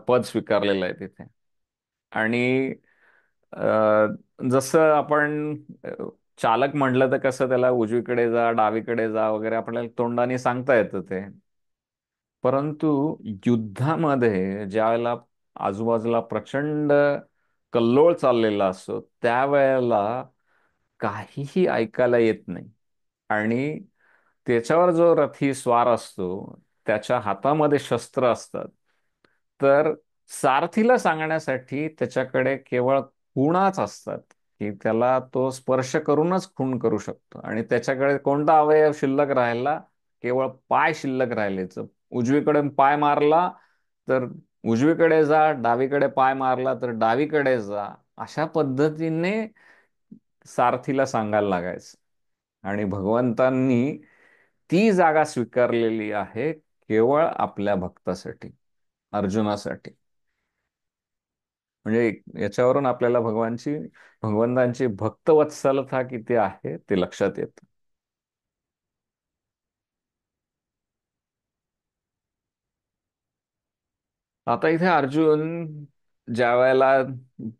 पद स्वीकारलेलं आहे तिथे. आणि जसं आपण चालक म्हटलं तर कसं त्याला उजवीकडे जा, डावीकडे जा वगैरे आपल्याला तोंडाने सांगता येतं ते. परंतु युद्धामध्ये ज्या वेळेला आजूबाजूला प्रचंड कल्लोळ चाललेला असतो, त्यावेळेला काहीही ऐकायला येत नाही. आणि त्याच्यावर जो रथी स्वार असतो, त्याच्या हातामध्ये शस्त्र असतात. तर सारथीला सांगण्यासाठी त्याच्याकडे केवळ खुणाच असतात, की त्याला तो स्पर्श करूनच खून करू शकतो. आणि त्याच्याकडे कोणता अवयव शिल्लक राहिला? केवळ पाय शिल्लक राहिलेच. उजवीकडे पाय मारला तर उजवीकडे जा, डावीकडे पाय मारला तर डावीकडे जा, अशा पद्धतीने सारथीला सांगायला लागायचं. आणि भगवंतांनी ती जागा स्वीकारलेली आहे केवळ आपल्या भक्तासाठी, अर्जुनासाठी. म्हणजे याच्यावरून आपल्याला भगवंतांची भक्तवत्सलता किती आहे ते लक्षात येतं. आता इथे अर्जुन ज्या वेळेला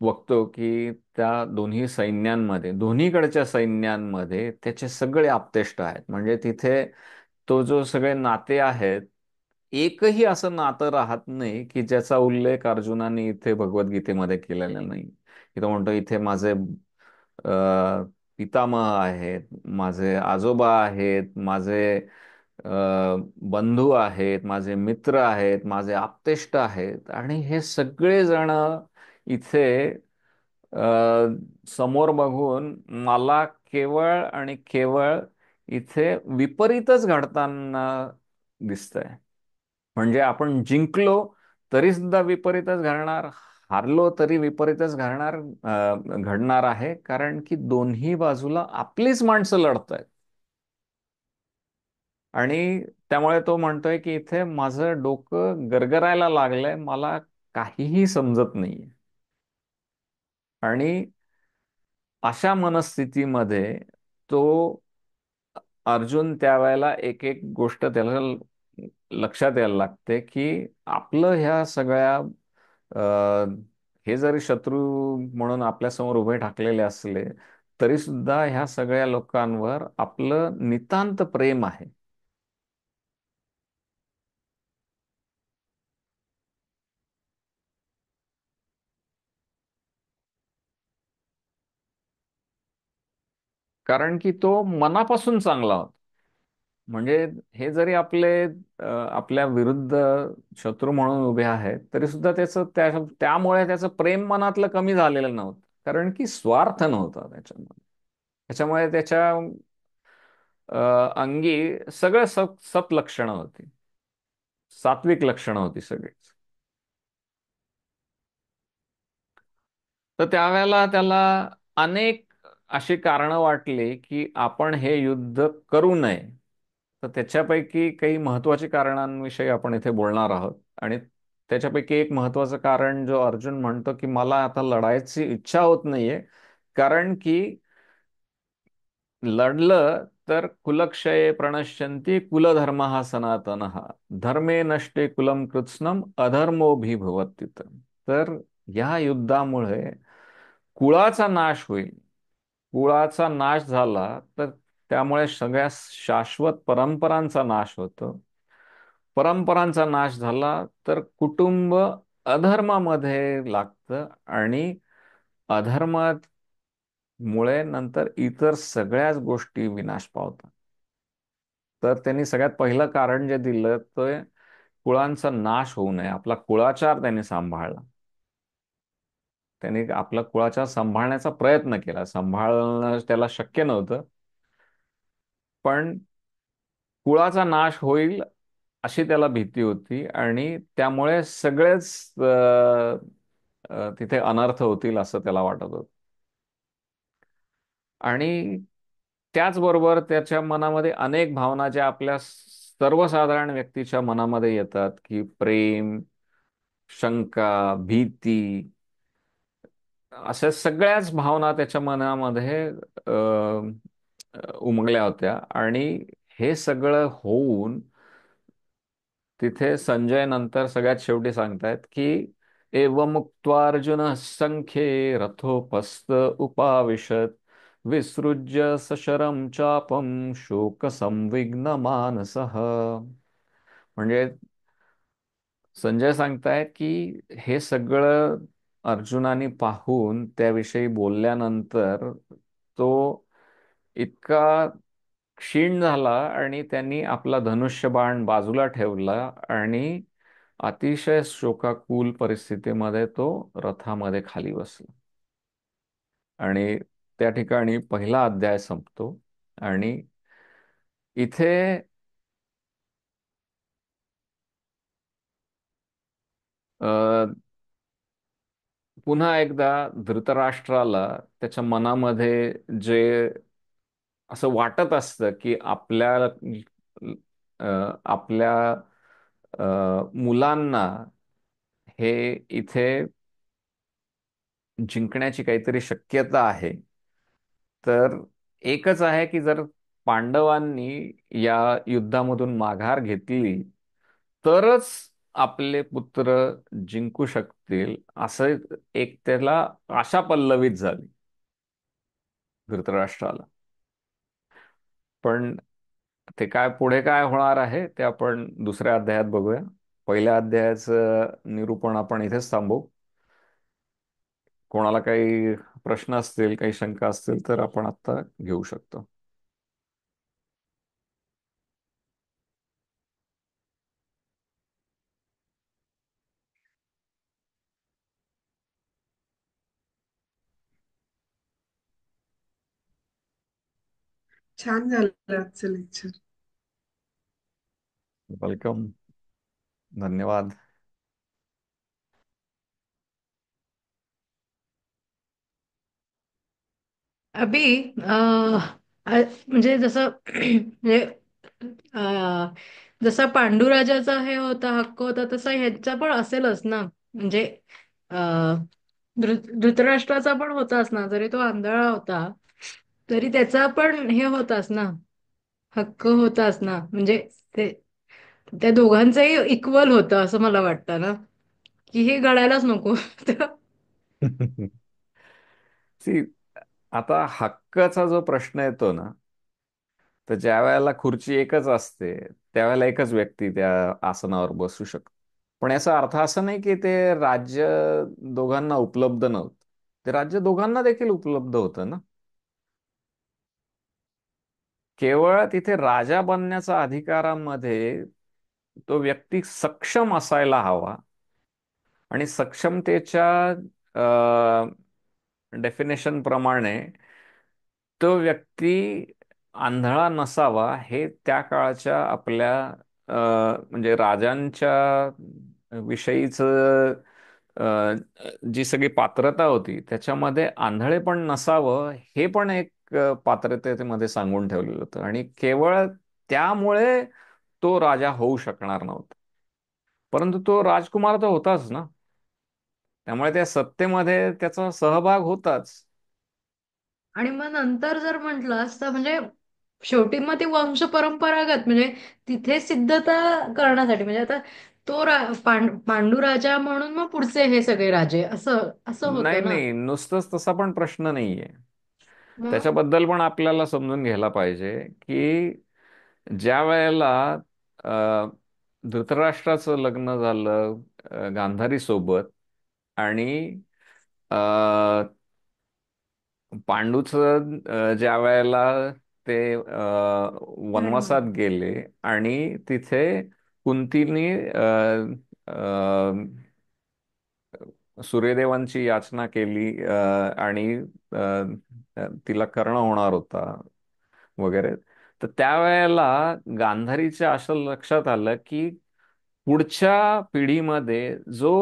बघतो की त्या दोन्हीकडच्या सैन्यांमध्ये त्याचे सगळे आप्तेष्ट आहेत. म्हणजे तिथे तो जो सगळे नाते आहेत, एकही असं नातं राहत नाही की ज्याचा उल्लेख अर्जुनाने इथे भगवद्गीतेमध्ये केलेला नाही. इथं म्हणतो इथे माझे पितामह आहेत, माझे आजोबा आहेत, माझे अ, बंधू आहेत, माझे मित्र आहेत, माझे आप्तेष्ट आहेत, आणि हे सगळे जण इथे अ, समोर बघून मला केवळ आणि केवळ इथे विपरीतच घडताना दिसतंय. म्हणजे आपण जिंकलो तरी सुद्धा विपरीतच घडणार, हारलो तरी विपरीतच घडणार आहे. कारण की दोन्ही बाजूला आपलीच माणसं लढतायत. आणि त्यामुळे तो म्हणतोय की इथे माझं डोकं गरगरायला लागलंय, मला काहीही समजत नाहीये. आणि अशा मनस्थितीमध्ये तो अर्जुन त्यावेळेला एक एक गोष्ट त्याला लक्षात यायला लागते की आपलं ह्या सगळ्या अ, हे जरी शत्रू म्हणून आपल्यासमोर उभे ठाकलेले असले तरी सुद्धा ह्या सगळ्या लोकांवर आपलं नितांत प्रेम आहे. कारण की तो मनापासून चांगला होता. म्हणजे हे जरी आपल्या विरुद्ध शत्रू म्हणून उभे आहेत तरी सुद्धा त्यामुळे त्याचं प्रेम मनातलं कमी झालेलं नव्हतं. कारण की स्वार्थ नव्हता त्याच्यामध्ये. त्याच्यामुळे त्याच्या अंगी सगळं सत लक्षणं होती, सात्विक लक्षणं होती सगळीच. तर त्यावेळेला त्याला अनेक अशी कारणं वाटली की आपण हे युद्ध करू नये. तर त्याच्यापैकी काही महत्वाची कारणांविषयी आपण इथे बोलणार आहोत. आणि त्याच्यापैकी एक महत्वाचं कारण जो अर्जुन म्हणतो की मला आता लढायची इच्छा होत नाहीये, कारण की लढलं तर कुलक्षये प्रणश्यन्ति कुलधर्म हा सनातन धर्मे नष्टे कुलम कृत्स्नम अधर्मोभिभवतीत. तर या युद्धामुळे कुळाचा नाश होईल. कुळाचा नाश झाला तर त्यामुळे सगळ्या शाश्वत परंपरांचा नाश होतो. परंपरांचा नाश झाला तर कुटुंब अधर्मामध्ये लागतं, आणि अधर्मामुळे नंतर इतर सगळ्याच गोष्टी विनाश पावतात. तर त्यांनी सगळ्यात पहिलं कारण जे दिलं ते कुळांचा नाश होऊ नये, आपला कुळाचार त्यांनी सांभाळला. त्यांनी आपला कुळाचार सांभाळण्याचा प्रयत्न केला. सांभाळणं त्याला शक्य नव्हतं, पण कुळाचा नाश होईल अशी त्याला भीती होती, आणि त्यामुळे सगळेच तिथे अनर्थ होतील असं त्याला वाटत होतं. आणि त्याचबरोबर त्याच्या मनामध्ये अनेक भावना ज्या आपल्या सर्वसाधारण व्यक्तीच्या मनामध्ये येतात, की प्रेम, शंका, भीती, अशा सगळ्याच भावना त्याच्या मनामध्ये अ, उमगल्या होत्या. आणि हे सगळं होऊन तिथे संजय नंतर सगळ्यात शेवटी सांगतायत की एवमुक्त्वा अर्जुन संख्ये रथोपस्थ उपाविशत विसृज्य सशरम चापम शोक संविघ्न मानसः. म्हणजे संजय सांगतायत की हे सगळं अर्जुनाने पाहून त्याविषयी बोलल्यानंतर तो इतका क्षीण झाला, आणि त्यांनी आपला धनुष्यबाण बाजूला ठेवला, आणि अतिशय शोकाकुल परिस्थितीमध्ये तो रथामध्ये खाली बसला. आणि त्या ठिकाणी पहिला अध्याय संपतो. आणि इथे अ, पुन्हा एकदा धृतराष्ट्राला त्याच्या मनामध्ये जे असं वाटत असतं की आपल्या मुलांना हे इथे जिंकण्याची काहीतरी शक्यता आहे. तर एकच आहे की जर पांडवांनी या युद्धामधून माघार घेतली तरच आपले पुत्र जिंकू शकतील, असं एक त्याला आशा पल्लवित झाली धृतराष्ट्राला. पण ते काय पुढे काय होणार आहे ते आपण दुसऱ्या अध्यायात बघूया. पहिल्या अध्यायाचं निरूपण आपण इथेच थांबू. कोणाला काही प्रश्न असतील, काही शंका असतील तर आपण आता घेऊ शकतो. छान झालं आजचं लेक्चर. वेलकम. धन्यवाद. अभि म्हणजे जसं म्हणजे अ, जसा पांडुराजाचा हे होता हक्क होता तसा ह्यांचा पण असेलच ना. म्हणजे अ, धृतराष्ट्राचा पण होताच ना, जरी तो आंधळा होता तरी त्याचा पण हे होताच ना, हक्क होताच ना. म्हणजे ते त्या दोघांचंही इक्वल होतं असं मला वाटतं ना, की हे घडायलाच नको. सी, आता हक्काचा जो प्रश्न येतो ना, तर ज्या वेळेला खुर्ची एकच असते त्यावेळेला एकच व्यक्ती त्या आसनावर बसू शकतो. पण याचा अर्थ असा नाही की ते राज्य दोघांना उपलब्ध नव्हतं. ते राज्य दोघांना देखील उपलब्ध होतं ना. केवळ तिथे राजा बनण्याच्या अधिकारामध्ये तो व्यक्ती सक्षम असायला हवा, आणि सक्षमतेच्या डेफिनेशन प्रमाणे तो व्यक्ती आंधळा नसावा, हे त्या काळच्या आपल्या म्हणजे राजांच्या विषयीच जी सगळी पात्रता होती त्याच्यामध्ये आंधळे पण नसावं हे पण एक पात्रतेमध्ये सांगून ठेवलेलं होतं. आणि केवळ त्यामुळे तो राजा होऊ शकणार नव्हता. परंतु तो राजकुमार तर होताच ना, त्यामुळे त्या सत्तेमध्ये त्याचा सहभाग होताच. आणि मग नंतर जर म्हटलंस तर म्हणजे शेवटी मग ती वंश परंपरागत म्हणजे तिथे सिद्धता करण्यासाठी म्हणजे आता तो पांडू राजा म्हणून मग पुढचे हे सगळे राजे असं असं नाही होतं ना. नाही, नुसतंच तसा पण प्रश्न नाहीये. मग त्याच्याबद्दल पण आपल्याला समजून घ्यायला पाहिजे की ज्या वेळेला अ, धृतराष्ट्राचं लग्न झालं गांधारी सोबत, आणि अ, पांडूचं ज्या वेळेला ते हम्म. वनवासात गेले आणि तिथे कुंतीने सूर्यदेवांची याचना केली, आणि तिला कर्ण होणार होता वगैरे. तर त्यावेळेला गांधारीच्या असं लक्षात आलं की पुढच्या पिढीमध्ये जो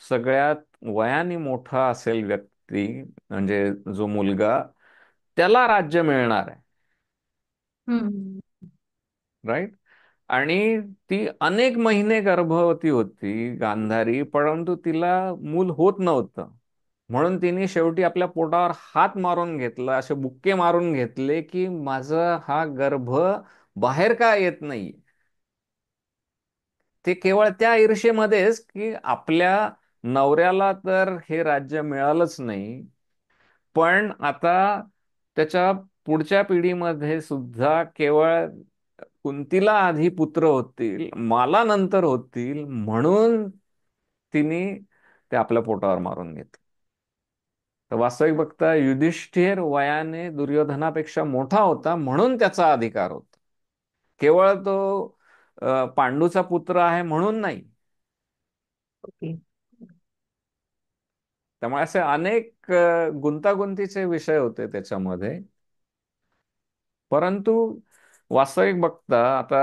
सगळ्यात वयाने मोठा असेल व्यक्ती, म्हणजे जो मुलगा, त्याला राज्य मिळणार आहे. हम्म. राईट. आणि ती अनेक महिने गर्भवती होती गांधारी, परंतु तिला मूल होत नव्हतं. म्हणून तिने शेवटी आपल्या पोटावर हात मारून घेतला, असे बुक्के मारून घेतले की माझा हा गर्भ बाहेर का येत नाही. ते केवळ त्या ईर्षेमध्येच की आपल्या नवऱ्याला तर हे राज्य मिळालंच नाही, पण आता त्याच्या पुढच्या पिढीमध्ये सुद्धा केवळ कुंतीला आधी पुत्र होतील, मला नंतर होतील, म्हणून तिने ते आपल्या पोटावर मारून घेतलं. तर वास्तविक बघता युधिष्ठिर वयाने दुर्योधनापेक्षा मोठा होता म्हणून त्याचा अधिकार होता, केवळ तो पांडूचा पुत्र आहे म्हणून नाही. ओके. त्यामुळे असे अनेक गुंतागुंतीचे विषय होते त्याच्यामध्ये. परंतु वास्तविक बघता आता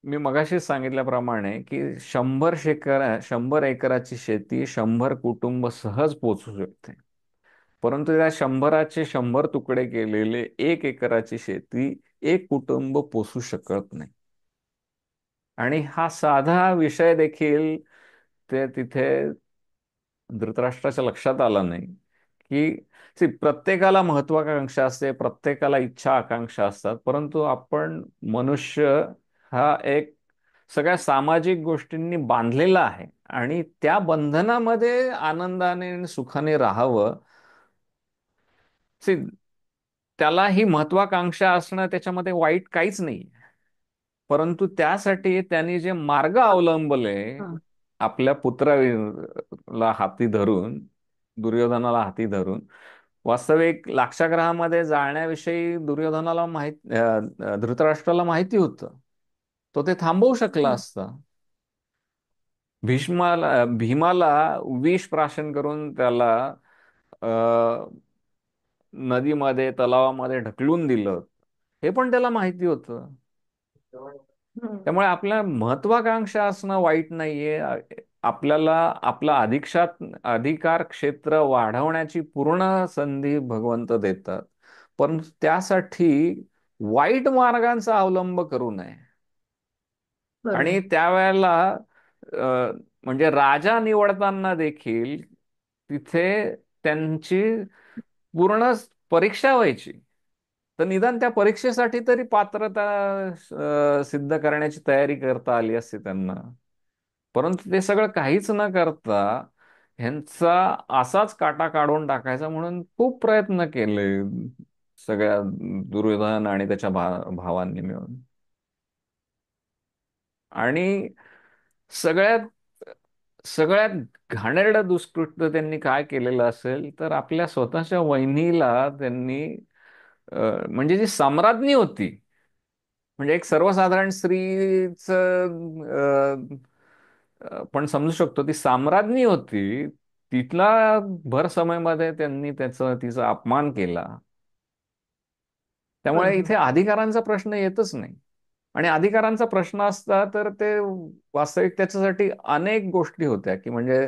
मी मगाशी सांगितल्याप्रमाणे की 100 एकराची शेती 100 कुटुंब सहज पोचू शकते, परंतु त्या 100चे 100 तुकडे केलेले 1 एकराची शेती 1 कुटुंब पोसू शकत नाही. आणि हा साधा विषय देखील ते तिथे धृतराष्ट्राच्या लक्षात आला नाही की प्रत्येकाला महत्वाकांक्षा असते, प्रत्येकाला इच्छा आकांक्षा असतात, परंतु आपण मनुष्य हा एक सगळ्या सामाजिक गोष्टींनी बांधलेला आहे आणि त्या बंधनामध्ये आनंदाने आणि सुखाने राहावं. See, त्याला ही महत्वाकांक्षा असणं त्याच्यामध्ये वाईट काहीच नाही, परंतु त्यासाठी त्यांनी जे मार्ग अवलंबले, हा. आपल्या पुत्राला हाती धरून, दुर्योधनाला हाती धरून, वास्तविक लाक्षागृहामध्ये जाळण्याविषयी दुर्योधनाला धृतराष्ट्राला माहिती होतं. तो ते थांबवू शकला हम्म. असता. भीमाला विष प्राशन करून त्याला अ, नदीमध्ये तलावामध्ये ढकलून दिलं, हे पण त्याला माहिती होतं. हम्म. त्यामुळे आपल्या महत्वाकांक्षा असणं वाईट नाहीये. आपल्याला आपला अधिकार क्षेत्र वाढवण्याची पूर्ण संधी भगवंत देतात, पण त्यासाठी वाईट मार्गांचा अवलंब करू नये. आणि बरोबर. त्यावेळेला म्हणजे राजा निवडताना देखील तिथे त्यांची पूर्ण परीक्षा व्हायची. तर निदान त्या परीक्षेसाठी तरी पात्रता सिद्ध करण्याची तयारी करता आली असते त्यांना. परंतु ते सगळं काहीच न करता ह्यांचा असाच काटा काढून टाकायचा म्हणून खूप प्रयत्न केले सगळ्या दुर्योधन आणि त्याच्या भावांनी मिळून. आणि सगळ्यात सगळ्यात घाणेरडं दुष्कृत्य त्यांनी काय केलेलं असेल तर आपल्या स्वतःच्या वहिनीला त्यांनी म्हणजे जी सम्राज्ञी होती, म्हणजे एक सर्वसाधारण स्त्रीच पण समजू शकतो, ती साम्राज्ञी होती, तिथला भर समयमध्ये त्यांनी तिचा अपमान केला. त्यामुळे बरोबर. इथे अधिकारांचा प्रश्न येतच नाही. आणि अधिकारांचा प्रश्न असता तर ते वास्तविक त्याच्यासाठी अनेक गोष्टी होत्या की म्हणजे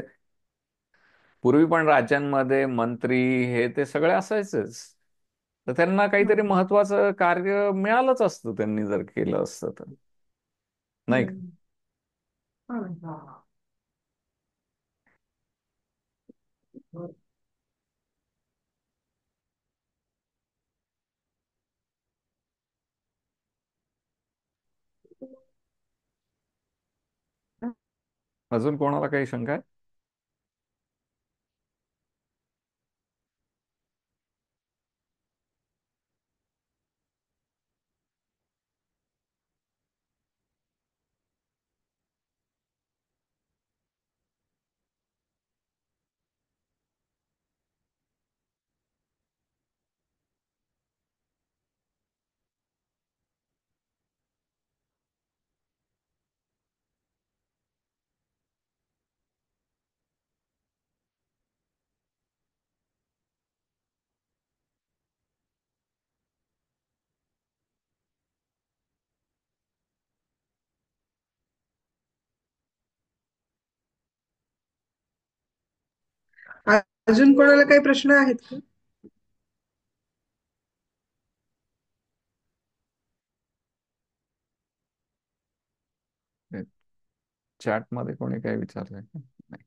पूर्वी पण राज्यांमध्ये मंत्री हे ते सगळे असायचेच. तर त्यांना काहीतरी महत्वाचं कार्य मिळालंच असतं त्यांनी जर केलं असतं तर, नाही का? हम्म. हा. अजून कोणाला काही शंका आहे? अजून कोणाला काही प्रश्न आहेत का? चॅट मध्ये कोणी काही विचारलंय का? नाही.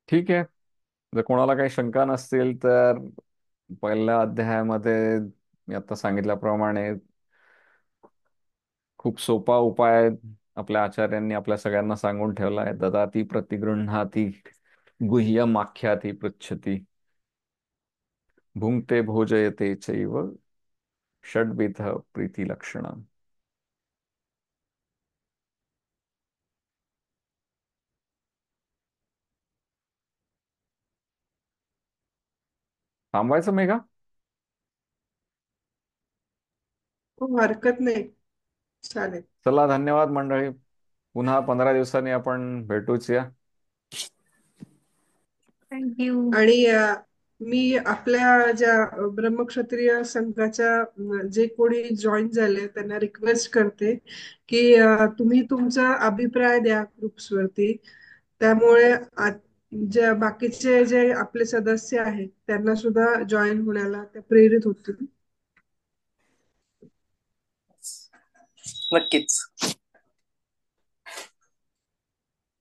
ठीक आहे. जर कोणाला काही शंका नसतील तर पहिल्या अध्यायामध्ये मी आता सांगितल्याप्रमाणे खूप सोपा उपाय आपल्या आचार्यांनी आपल्या सगळ्यांना सांगून ठेवला आहे. ददाती प्रतिगृह्णाती गुह्यम आख्याती पृच्छती भुंक्ते भोजयते चैव षड्विध प्रीतिलक्षणम्. थांबवायचं मेघा? हो, हरकत नाही, चालेल. चला, धन्यवाद मंडळी. पुन्हा 15 दिवसांनी आपण भेटूच या. थँक्यू. आणि मी आपल्या ज्या ब्रह्मक्षत्रिय संघाच्या जे कोणी जॉईन झाले त्यांना रिक्वेस्ट करते की तुम्ही तुमचा अभिप्राय द्या ग्रुप्स वरती. त्यामुळे ज्या बाकीचे जे आपले सदस्य आहेत त्यांना सुद्धा जॉईन होण्याला ते प्रेरित होतील. नक्कीच.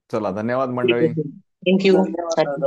चला, धन्यवाद ठीक मंडळी. आहे. थँक्यू.